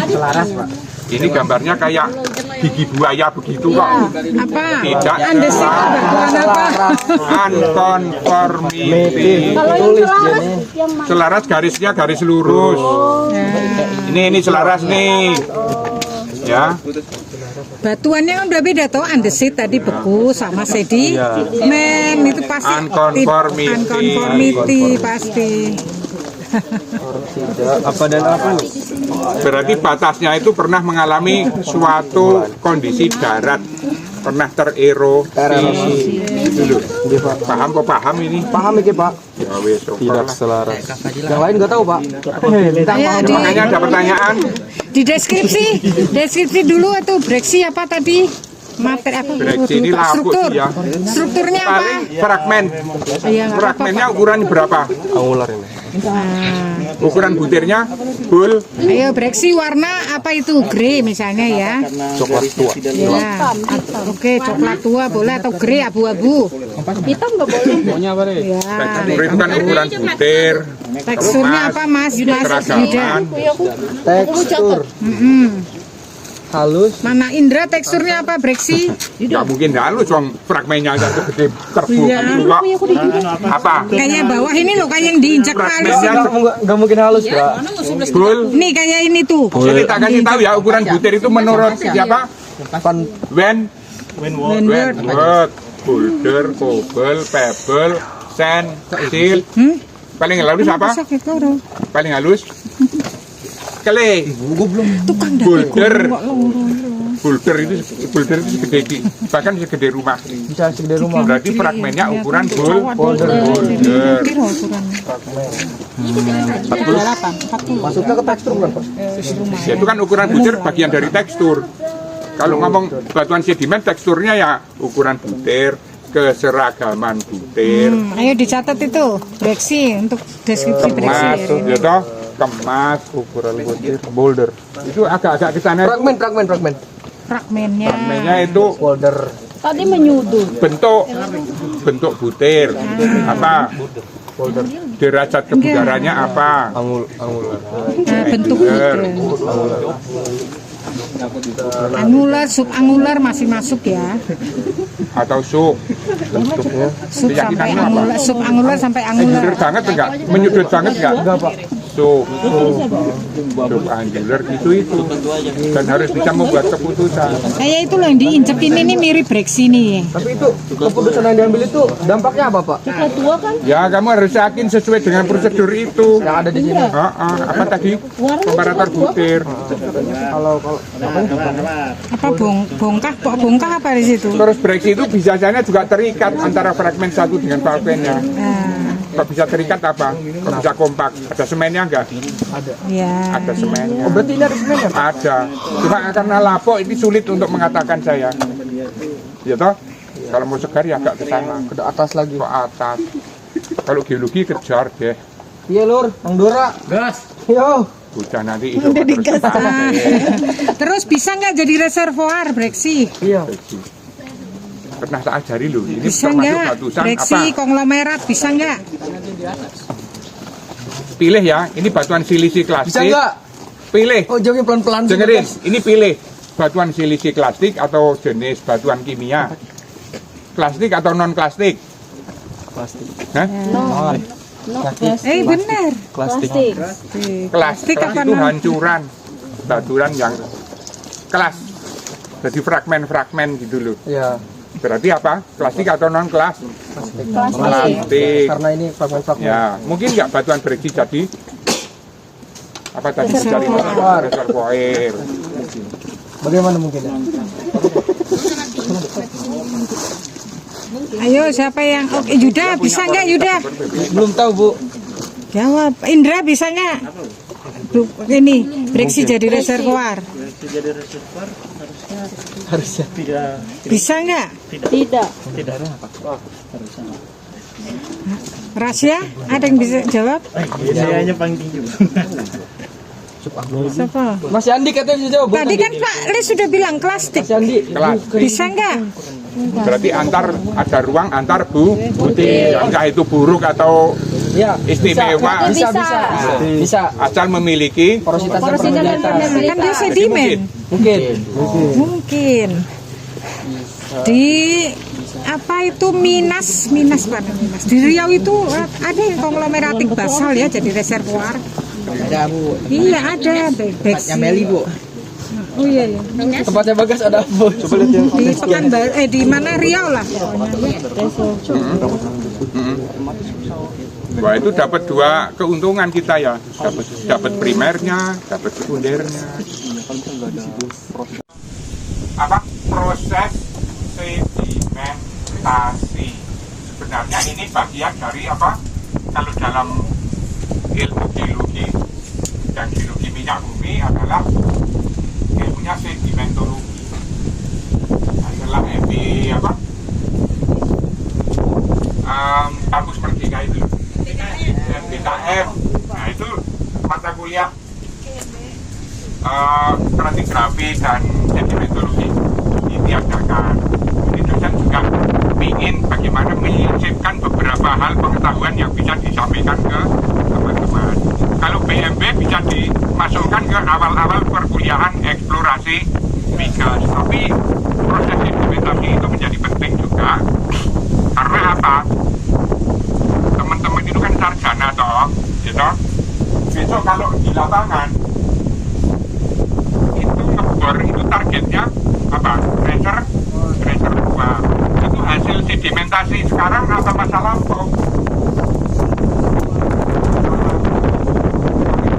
Pak. Ini gambarnya kayak gigi buaya begitu kok. Apa? Tidak Andesit batuan apa? Unconformity. Tulis dia nih. Selaras garisnya garis lurus. Ini selaras nih. Ya. Batuannya kan udah beda toh, andesit tadi beku sama sedimen itu pasti unconformity pasti. Apa dan apa? Berarti batasnya itu pernah mengalami suatu kondisi darat, pernah tererosi. Dulu. Paham kok paham ini? Paham iki, Pak? Ya wes. Tidak selaras. Yang lain nggak tahu, Pak. Makanya ada pertanyaan. Di deskripsi dulu atau breksi apa tadi? Materi apa? Breksi ini lapuk Struktur. ya. Strukturnya apa? Paling fragmen. Iya, nggak apa-apa, Fragmennya ukuran berapa? Angular ini. Nah, Ukuran butirnya bul. ayo breksi warna apa itu? Grey misalnya ya. Coklat tua. Ya. Oke, coklat tua boleh atau grey abu-abu. Hitam nggak boleh. Ya. Tekstur itu kan ukuran butir. Teksturnya apa Mas Yuda? Keragaman. Tekstur halus. Mana Indra teksturnya apa breksi? Nggak mungkin halus, wong fragmennya aja segede terbuk. Iya. Apa? Kayak bawah ini loh, kayak yang diinjak palis. Fragmennya Nggak mungkin halus, Pak. bul. Nih kayak ini tuh. Jadi tak kasih tahu ya ukuran butir itu menurut siapa? Wentworth, boulder, cobble, pebble, sand, silt. Paling halus apa? Paling halus? Kele. Boulder. Boulder itu segede bahkan segede rumah. Bisa segede rumah. Berarti fragmennya ukuran boulder. Masuknya ke tekstur bukan, Pak? Ya, itu kan ukuran butir bagian dari tekstur. Kalau ngomong batuan sedimen teksturnya ya ukuran butir, keseragaman butir, Ayo dicatat itu breksi untuk deskripsi breksi. kemas, ya toh, kemas, Ukuran butir, boulder. itu agak-agak ke sana. Fragmen. Fragmennya. Fragmennya itu Boulder. Tadi menyudut. bentuk butir, apa? Derajat kebugarannya apa? Angular. Nah, bentuk butir. Angular, subangular masih masuk ya. Atau sub? Sub sampai Keyakinanmu apa? angular, subangular sampai angular. Menyudut banget enggak? Menyudut banget enggak? Enggak, Pak. Sub angular itu. Dan harus bisa membuat keputusan. Kayak itu loh yang diinjek ini mirip breksi nih. Tapi itu keputusan yang diambil itu dampaknya apa, Pak? Coklat tua kan? Ya, kamu harus yakin sesuai dengan prosedur itu. Yang ada di sini. Apa tadi? Komparator butir. Kalau Apa bongkah apa di situ? Terus breksi itu biasanya juga terikat antara fragmen satu dengan fragmennya. Nah, Kok bisa terikat apa? Kok bisa kompak? Ada semennya enggak? ya. Ada semennya. oh, berarti ini ada semennya, Pak? Ada. Cuma karena lapuk ini sulit untuk mengatakan saya. Ya toh? Kalau mau segar ya agak ke sana, Ke atas lagi. ke atas. Kalau geologi kejar deh. Iya, Lur. Bang Dora. Gas. Yo. Bocah nanti itu Udah terus digas. sampai. Terus bisa nggak jadi reservoir breksi? Iya. Pernah tak ajari loh. Ini Bisa termasuk nggak? batusan Breksi apa? konglomerat bisa nggak? Pilih ya. Ini batuan silisi klasik. Bisa nggak? Pilih. Oh, jawabnya pelan-pelan. Dengerin. Ini pilih. Batuan silisi klasik atau jenis batuan kimia. Plastik atau non plastik? Plastik. Hah? Benar. Plastik. Plastik apa itu non? hancuran. Baturan yang kelas. Jadi fragmen-fragmen gitu loh. Iya. Berarti apa? Plastik atau non kelas? Plastik. Karena ini fragmen-fragmen. Ya, mungkin nggak batuan breksi jadi apa tadi dari reservoir. Bagaimana mungkin ya? Ayo siapa yang oke Yuda bisa nggak Yuda? Belum tahu, Bu. Jawab. Indra bisa nggak? Ini breksi jadi reservoir. Harusnya. Bisa nggak? Tidak. Rahasia? Ada yang bisa jawab? Biasanya paling tinggi. Siapa? Mas Andi katanya bisa jawab. Bu. Tadi kan Pak Lis sudah bilang plastik. Mas Andi. Kelas. Bisa nggak? Berarti ada ruang antar butir. Entah itu buruk atau Iya. istimewa. Bisa. Asal memiliki Porositas yang berbeda. Kan dia sedimen. Mungkin. Di apa itu Minas mana Minas? Di Riau itu ada yang konglomeratik basal ya jadi reservoir. Ada, Bu. Iya ada. Beksi. Meli, Bu. Oh iya ya. Tempatnya bagus ada apa? Coba lihat yang Di Pekanbaru, di mana Riau lah. Wah, itu dapat dua keuntungan kita ya. Dapat primernya, dapat sekundernya. Apa? Proses sedimentasi. Sebenarnya ini bagian dari apa? Kalau dalam ilmu geologi dan geologi minyak bumi adalah ilmunya sedimentologi. Adalah apa? Kampus Merdeka itu, MBKM. Nah itu mata kuliah stratigrafi dan sedimentologi diadakan. Ini dosen juga ingin bagaimana menyisipkan beberapa hal pengetahuan yang bisa disampaikan ke teman-teman. Kalau BMB bisa dimasukkan ke awal-awal perkuliahan eksplorasi migas. Tapi proses sedimentasi itu menjadi penting juga. Karena apa? Teman-teman itu kan sarjana toh, gitu. Besok kalau di lapangan itu ngebor itu targetnya apa? Reservoir. Itu hasil sedimentasi sekarang apa masa lampau?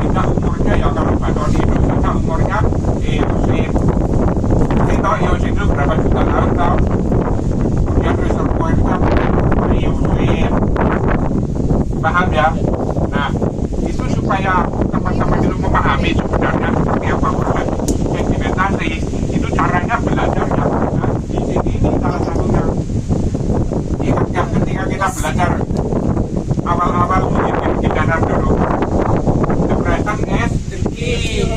Kita umurnya ya kalau baton Indonesia umurnya Eosin. Kita Eosin itu berapa juta tahun tau? Kemudian reservoir itu kan Eosin. Paham ya? Nah, itu supaya teman-teman itu memahami sebenarnya seperti apa proses sedimentasi. Itu caranya belajar yang ada di sini, ini salah satunya. Ingat nggak ketika kita belajar awal-awal mungkin di dalam dulu, the present is the key of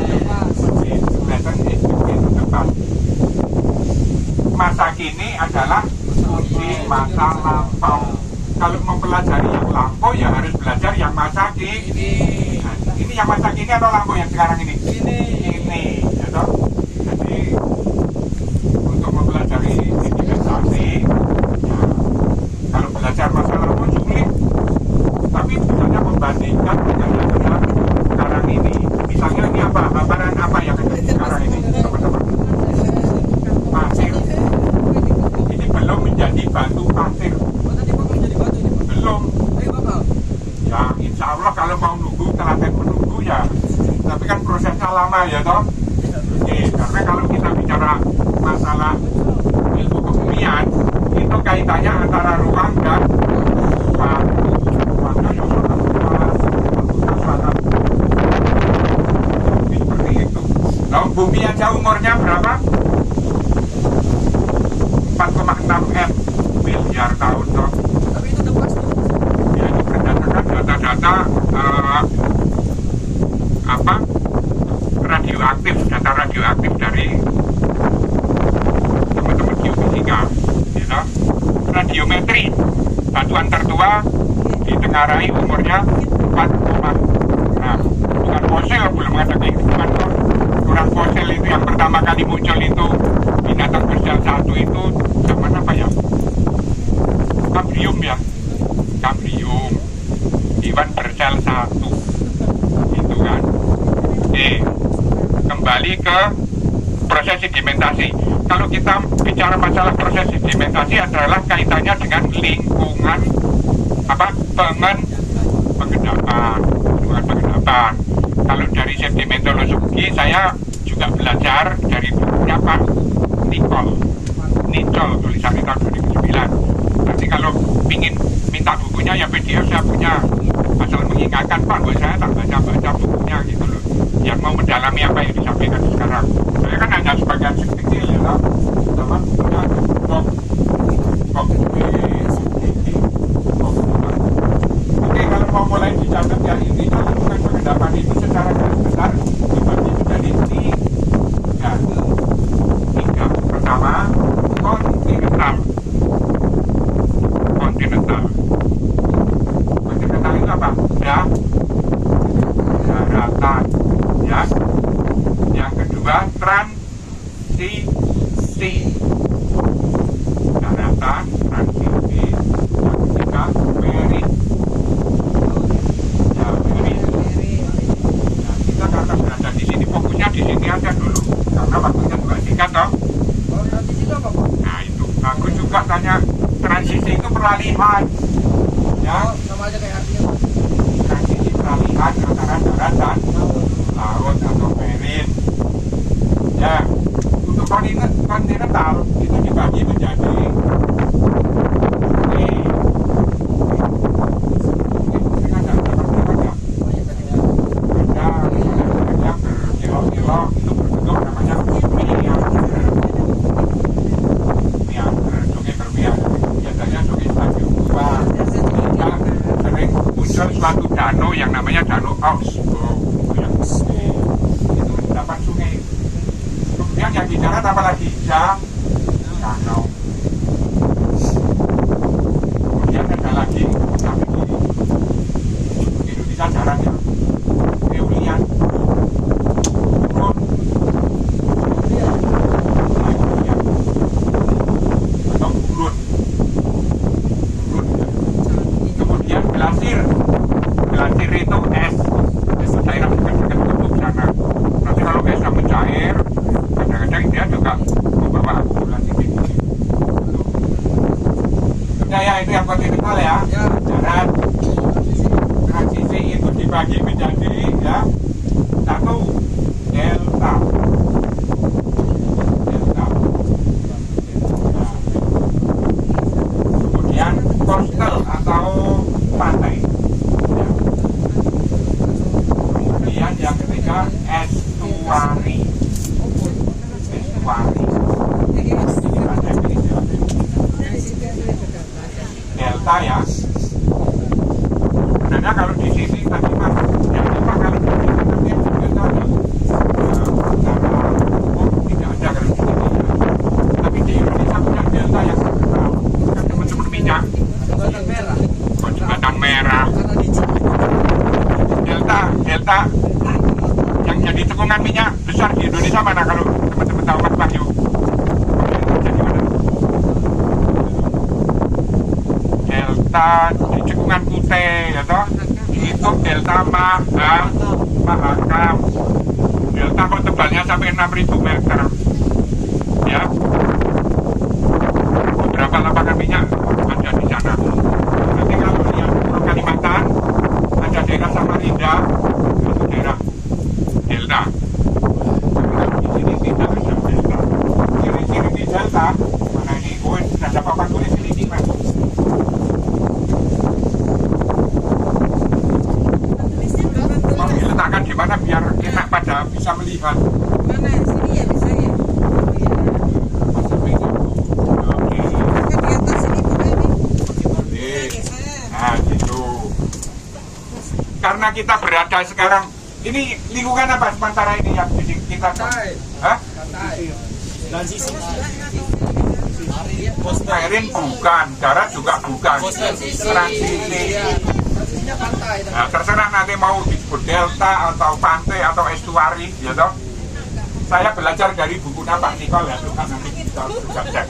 the past. The present is the key of the past. Masa kini adalah kunci masa lampau. Kalau mempelajari yang lampau ya harus belajar yang masa kini. Nah, ini yang masa kini atau lampau yang sekarang ini? Ini, ya toh? Jadi untuk mempelajari sedimentasi, ya, kalau belajar masa lampau sulit. Tapi misalnya membandingkan dengan yang ada sekarang ini. Misalnya ini apa? Gambaran apa yang ada sekarang ini, teman-teman? Pasir. Ini belum menjadi batu pasir. Belum. Ya insya Allah kalau mau nunggu telaten menunggu ya. Tapi kan prosesnya lama ya toh. Oke, karena kalau kita bicara masalah ilmu kebumian itu kaitannya antara ruang dan waktu. Ruangnya ya sangat luas, sangat seperti itu. Nah, bumi aja umurnya berapa? 4,6 M miliar tahun toh. Berdasarkan data-data data radioaktif dari teman-teman geofisika, gitu. Radiometri batuan tertua ditengarai umurnya 4, nah bukan fosil, belum ada kehidupan tuh. Orang fosil itu yang pertama kali muncul itu binatang bersel 1 itu zaman apa ya? Kambrium ya. Kambrium, hewan bersel 1 itu kan. Kembali ke proses sedimentasi. Kalau kita bicara masalah proses sedimentasi adalah kaitannya dengan lingkungan pengendapan. Kalau dari sedimentologi saya juga belajar dari bukunya Pak Nicol tulisan tahun 2009. Nanti kalau ingin minta bukunya ya PDF saya punya, asal mengingatkan Pak, buat saya tak baca bukunya gitu loh, yang mau mendalami apa yang disampaikan sekarang. Saya kan hanya sebagian kecil ya lah, sama punya blog. Oke, kalau mau mulai dicatat ya intinya lingkungan pengendapan itu secara garis besar dibagi menjadi 3. Pertama, kontinental. Kontinental peralihan, ya. Sama aja kayak artinya. Transisi peralihan antara darat dan laut atau marine. Ya, untuk kontinental itu dibagi menjadi suatu danau yang namanya Danau Augsburg yang itu dapat sungai. Kemudian yang di darat apa lagi? Danau. Kemudian ada lagi kami di Indonesia daratnya Eolian, Rhone, atau Rhone. Kemudian glasir itu es daerah dekat-dekat kutub sana. Nanti kalau esnya mencair, kadang-kadang dia juga membawa akumulasi tinggi. Ya itu yang kontinental ya. Darat. Transisi itu dibagi menjadi ya satu delta. Kemudian coastal atau pantai. Yang ketiga estuari. Delta ya. Sebenarnya kalau di sini tadi mah yang lima kali nanti delta tidak ada kalau di sini. Tapi di Indonesia punya delta yang terkenal. Kan teman-teman minyak. Jembatan merah. Delta yang jadi cekungan minyak besar di Indonesia mana kalau teman-teman tahu Mas Wahyu? Jadi mana? Delta di cekungan Kute ya toh? Itu delta Mahakam. Delta kok tebalnya sampai 6.000 meter. Ya. Beberapa lapangan minyak ada di sana. Nanti kalau lihat Pulau Kalimantan ada daerah Samarinda, itu daerah delta. Di sini tidak ada delta. Ciri-ciri di delta mana ini? Oh, ada papan tulis ini Mas. Mau diletakkan di mana biar enak pada bisa melihat. Mana sini ya bisa ya. Oke. Kan di atas ini bukan ini. Nah, gitu. Karena kita berada sekarang ini lingkungan apa sementara ini yang kita hah? Transisi. Marine bukan, darat juga bukan. Transisi. Nah, terserah nanti mau disebut delta atau pantai atau estuari, ya toh. Saya belajar dari bukunya Pak Nikol ya, itu kan nanti kita juga cek.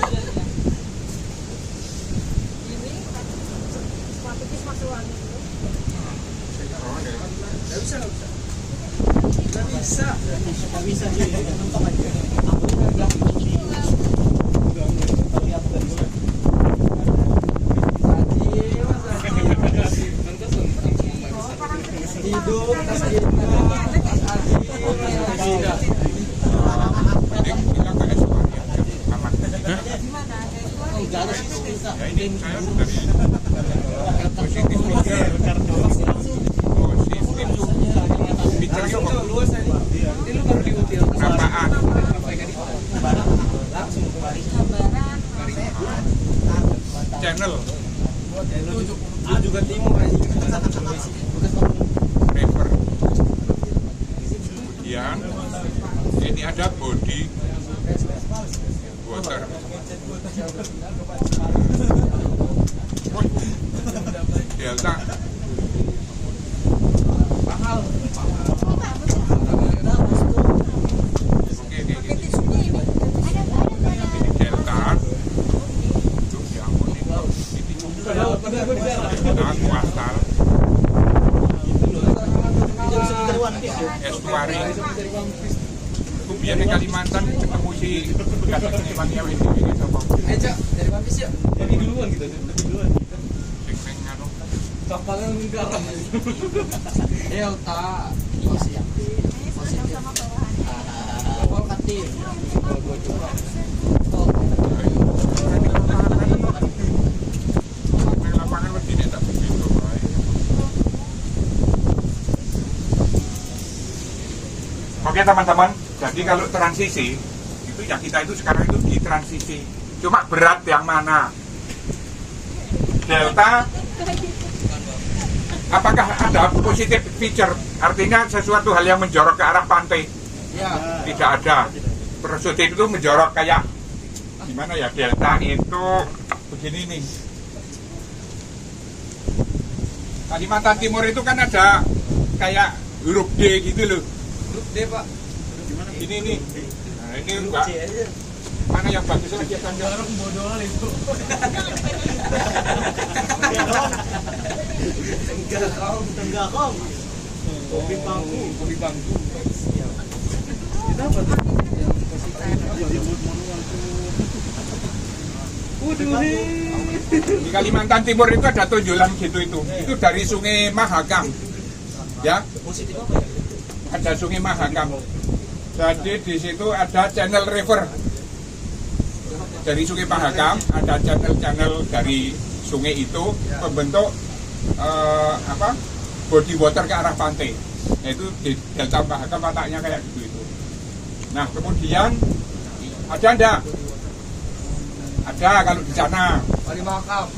Channel juga timur river. Kemudian ini ada body water. Delta. Kuastal, estuari, kemudian di Kalimantan ketemu si bekas senimannya ini sama. Habis ya. Jadi duluan gitu. Sing anu. Kapalnya garam. Delta. Positif. Kapal katim. Gua coba. Lapangan wedi nek tak begitu wae. Oke teman-teman, jadi kalau transisi itu ya kita itu sekarang itu di transisi. Cuma berat yang mana? Delta, apakah ada positif feature? Artinya sesuatu hal yang menjorok ke arah pantai? Ya. Tidak ada. Positif itu menjorok kayak gimana ya? Delta itu begini nih. Kalimantan Timur itu kan ada kayak huruf D gitu loh. Grup D, Pak. Ini nih. Nah, ini Mbak. Mana yang bagus lagi kan jalan bodoh itu. Tenggak kau. Kopi bangku. Kita apa tuh? Di Kalimantan Timur itu ada tonjolan gitu itu. Itu dari Sungai Mahakam. Ya, Positif apa ya? ada Sungai Mahakam. Jadi di situ ada channel river. Dari Sungai Mahakam ada channel-channel dari sungai itu membentuk body water ke arah pantai. Yaitu di Delta Mahakam letaknya kayak gitu itu. Nah, kemudian ada enggak? Ada kalau di sana. Bali Mahakam.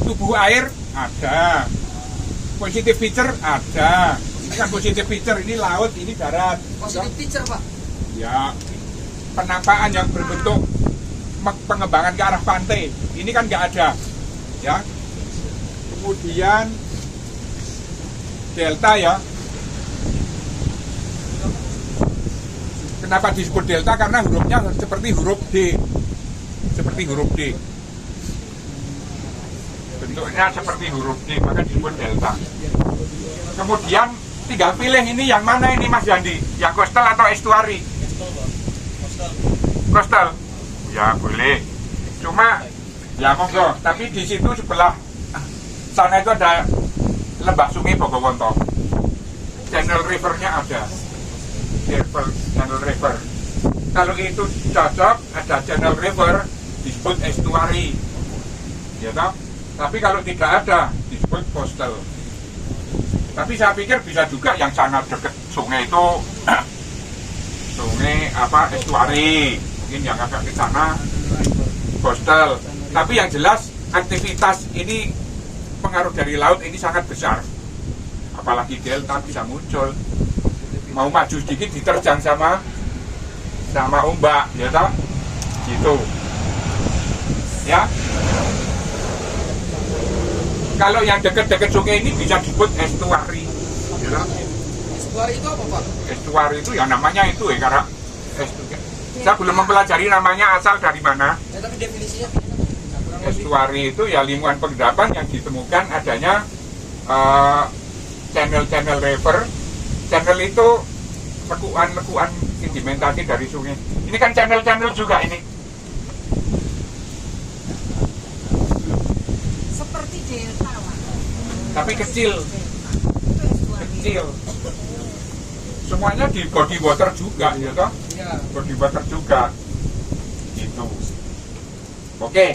Tubuh air ada. Positive feature ada. Ini kan positive feature, ini laut, ini darat. Positif picture, Pak. Ya, penampakan yang berbentuk pengembangan ke arah pantai. Ini kan nggak ada. Ya. Kemudian delta ya. Kenapa disebut delta? Karena hurufnya seperti huruf D. Seperti huruf D. Bentuknya seperti huruf D, maka disebut delta. Kemudian tinggal pilih ini yang mana ini Mas Yandi, yang coastal atau estuari? Coastal. Ya boleh. Cuma ya monggo. Tapi di situ sebelah sana itu ada lembah Sungai Bogowonto. Channel rivernya ada. Channel river. Kalau itu cocok ada channel river disebut estuari. Ya toh? Tapi kalau tidak ada disebut coastal. Tapi saya pikir bisa juga yang sana dekat sungai itu sungai estuari, mungkin yang agak ke sana coastal. Tapi yang jelas aktivitas ini pengaruh dari laut ini sangat besar. Apalagi delta bisa muncul. Mau maju sedikit diterjang sama ombak, ya toh? Gitu. Ya. Kalau yang dekat-dekat sungai ini bisa disebut estuari. Ya. Estuari itu apa, Pak? Estuari itu ya namanya itu ya karena saya belum mempelajari namanya asal dari mana. Ya, tapi definisinya Estuari itu ya lingkungan pengendapan yang ditemukan adanya channel-channel river. Channel itu lekuan sedimentasi dari sungai. Ini kan channel-channel juga ini. Seperti delta, Pak. Tapi kecil. Semuanya di body water juga, ya toh? ya. Body water juga. Gitu. Oke,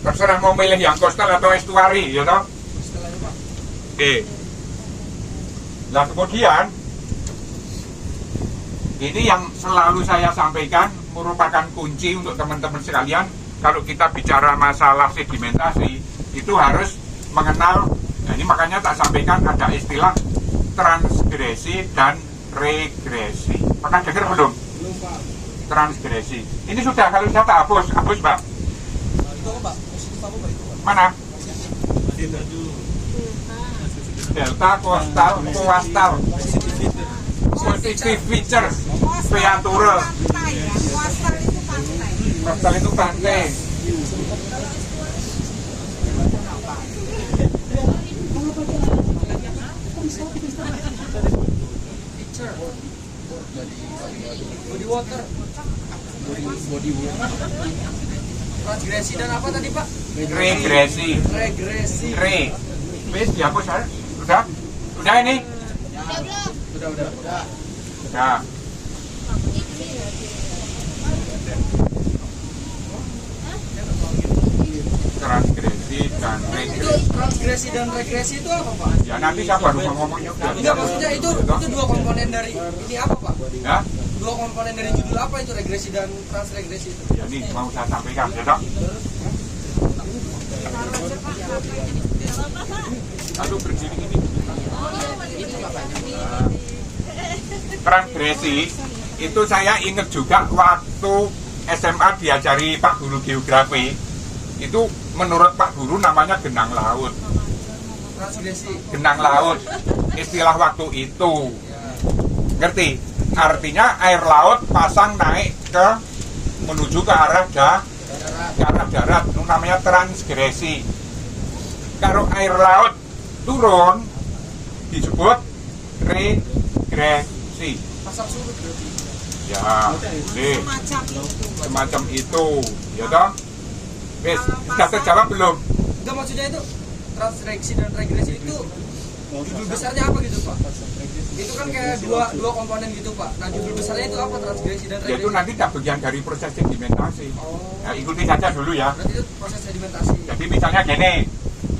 terserah mau milih yang coastal atau estuari, ya toh? Setelahnya, Pak. Oke. Nah kemudian ini yang selalu saya sampaikan merupakan kunci untuk teman-teman sekalian. Kalau kita bicara masalah sedimentasi itu harus mengenal. Nah, ini makanya tak sampaikan ada istilah transgresi dan regresi. Pernah dengar belum? Belum, Pak. Transgresi. Ini sudah, kalau sudah tak hapus, Pak. Itu apa, Pak? Positif apa, Pak, itu, Pak? Mana? Delta, coastal, coastal. Positive feature, feature. Pantai ya, coastal itu pantai. Coastal itu pantai. Picture. Body water. Body water. Transgresi dan apa tadi Pak? Regresi. Regresi. Wis dihapus ya? Udah? Udah ini? Udah. Nah. Transgresi dan Itu regresi. transgresi dan regresi itu apa Pak? Ya nanti saya baru ngomongnya. Enggak, maksudnya itu dua komponen dari ini apa Pak? Ya? Dua komponen dari judul apa itu regresi dan transregresi itu? Ya ini mau saya sampaikan ya dok. Lalu berdiri ini. Transgresi itu saya ingat juga waktu SMA diajari Pak Guru Geografi, itu menurut Pak Guru namanya genang laut. Transgresi. Genang laut istilah waktu itu, ngerti? Artinya air laut pasang naik ke menuju ke arah darat, itu namanya transgresi. Kalau air laut turun disebut regresi. Pasang surut berarti. Ya, boleh. Semacam itu, ya toh? Wes, sudah terjawab belum? Enggak, maksudnya itu transregresi dan regresi itu judul besarnya apa gitu Pak? Itu kan kayak dua komponen gitu Pak. Nah judul besarnya itu apa, transgresi dan Ya itu regresi? nanti tak bagian dari proses sedimentasi. Ya, ikuti saja dulu ya. Berarti itu proses sedimentasi. Jadi misalnya gini,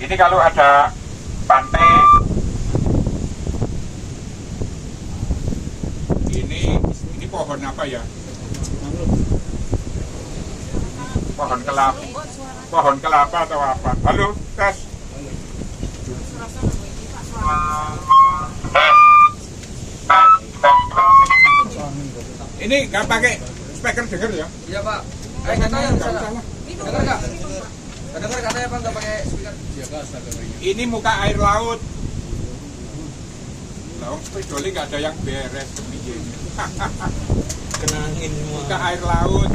ini kalau ada pantai, ini pohon apa ya? Pohon kelapa atau apa? Halo, tes. Ini nggak pakai speaker denger ya? Iya Pak. Katanya di sana. Dengar nggak? Nggak dengar katanya Pak, nggak pakai speaker. Ini muka air laut. Lah, kecuali nggak ada yang beres kepiye. Kenangin semua. Muka air laut.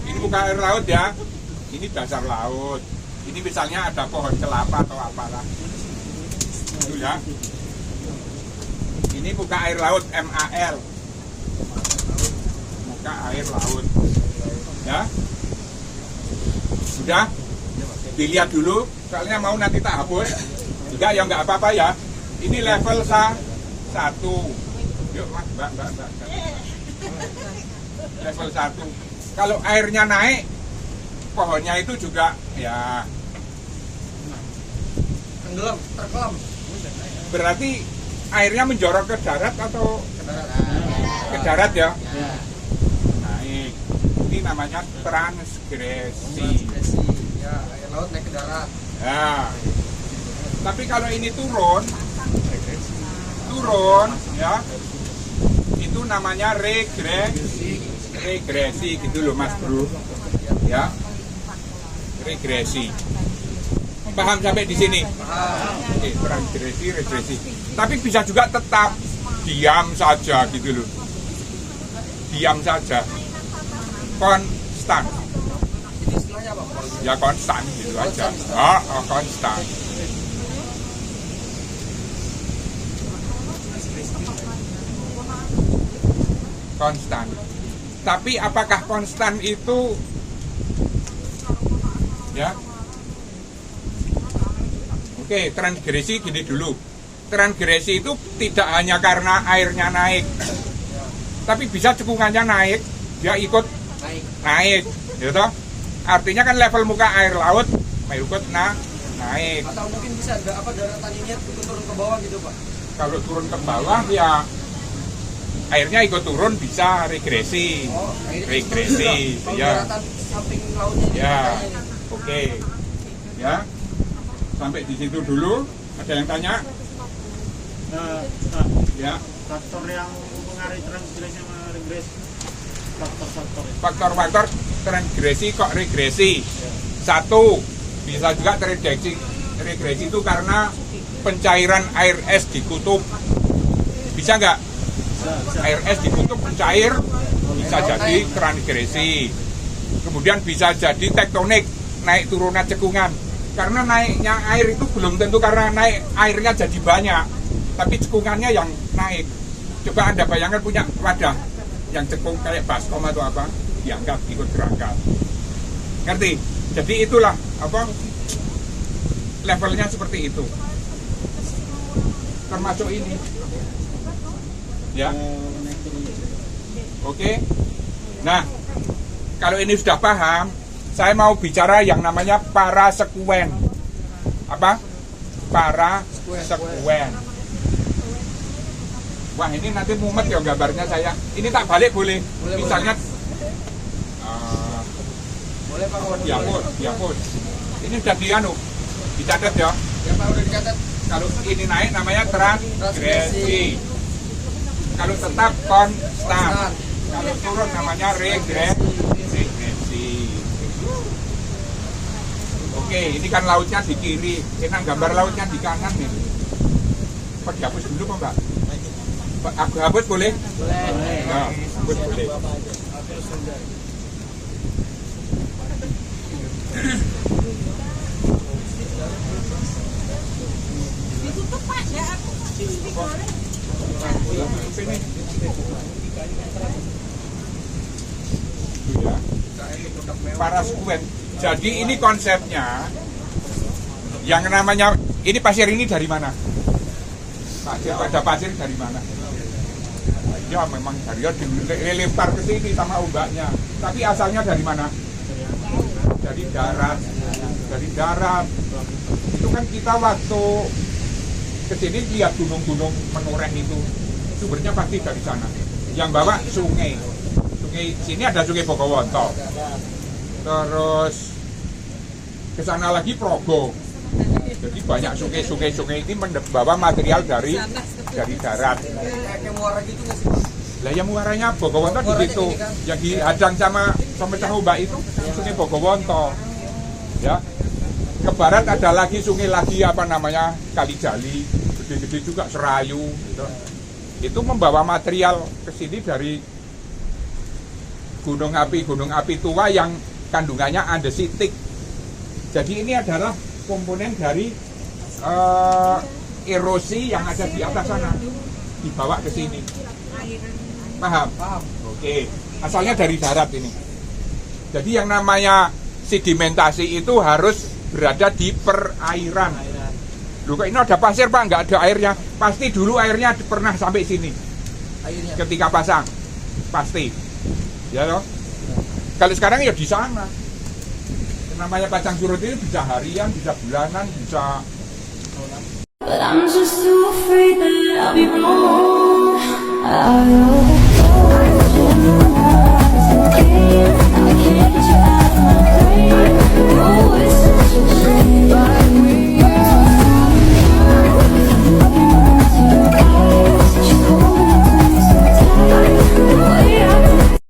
Ini muka air laut ya. Ini dasar laut. Ini misalnya ada pohon kelapa atau apalah. Itu ya. Ini muka air laut MAL. Muka air laut. Ya. Sudah? Dilihat dulu, soalnya mau nanti tak hapus. Enggak ya enggak apa-apa ya. Ini level 1. Yuk, Mbak. Level 1. Kalau airnya naik, pohonnya itu juga ya terkelam. berarti airnya menjorok ke darat atau ke darat ya? Naik. Ini namanya transgresi. Ya, air laut naik ke darat. Ya. Tapi kalau ini turun ya, itu namanya regresi gitu loh Mas Bro. Ya, regresi. Paham sampai di sini? Oke, transgresi, regresi. Tapi bisa juga tetap diam saja gitu loh. Diam saja. Konstan. Ini istilahnya apa Pak? Ya konstan gitu aja. Konstan. Konstan. Tapi apakah konstan itu ya? Oke, transgresi gini dulu. Transgresi itu tidak hanya karena airnya naik, tapi bisa cekungannya naik, dia ikut naik, gitu. Artinya kan level muka air laut ikut naik. Atau mungkin bisa ada apa daratan ini turun ke bawah gitu Pak? Kalau turun ke bawah ya airnya ikut turun, bisa regresi. Regresi, ya. Daratan samping lautnya. Ya, oke. Ya, sampai di situ dulu. Ada yang tanya? Ya. Faktor yang mengaruhi transgresi sama regresi. Faktor-faktor transgresi kok regresi. Satu, bisa juga regresi itu karena pencairan air es di kutub. Bisa nggak? Air es di kutub mencair, bisa jadi transgresi. Kemudian bisa jadi tektonik, naik turunnya cekungan. Karena naiknya air itu belum tentu karena naik airnya jadi banyak, tapi cekungannya yang naik. Coba Anda bayangkan punya wadah yang cekung kayak baskom atau apa, diangkat, ikut berangkat. Ngerti? Jadi itulah apa levelnya seperti itu. Termasuk ini. Ya. Oke. Nah, kalau ini sudah paham, saya mau bicara yang namanya parasekuen. Apa? Parasekuen. Wah, ini nanti mumet ya gambarnya saya. Ini tak balik boleh? Misalnya Boleh Pak, kalau dihapus. Ini sudah dicatat ya. Ya Pak, udah dicatat. Kalau ini naik namanya transgresi. Kalau tetap konstan. Kalau turun namanya regresi. Oke, ini kan lautnya di kiri. Ini gambar lautnya di kanan nih. Pak dihapus dulu Pak, Mbak? Aku hapus boleh? Boleh. Nah, hapus boleh. Ditutup Pak, ya aku Parasekuen. Jadi ini konsepnya yang namanya ini pasir ini dari mana? Ada pasir dari mana? Ya memang dari dilempar ke sini sama ombaknya. Tapi asalnya dari mana? Dari darat. Dari darat. Itu kan kita waktu kesini lihat gunung-gunung menoreh itu sumbernya pasti dari sana. Yang bawa sungai sini ada sungai Bogowonto, terus ke sana lagi Progo. Jadi banyak sungai ini membawa material dari darat. Kayak muara gitu nggak sih Pak? Lah yang muaranya Bogowonto di situ, yang dihadang sama pemecah ombak itu sungai Bogowonto. Ya. Ke barat ada lagi sungai lagi apa namanya Kalijali, gede-gede juga Serayu gitu. Itu membawa material ke sini dari gunung api tua yang kandungannya andesitik. Jadi ini adalah komponen dari erosi yang ada di atas sana dibawa ke sini. Paham? Paham. Oke. Asalnya dari darat ini. Jadi yang namanya sedimentasi itu harus berada di perairan. Loh, kok ini ada pasir Pak, nggak ada airnya. Pasti dulu airnya pernah sampai sini. Airnya. Ketika pasang, pasti. Ya loh. Kalau sekarang ya di sana. Namanya pasang surut ini bisa harian, bisa bulanan, bisa. But I'm just too afraid that I'll be wrong. I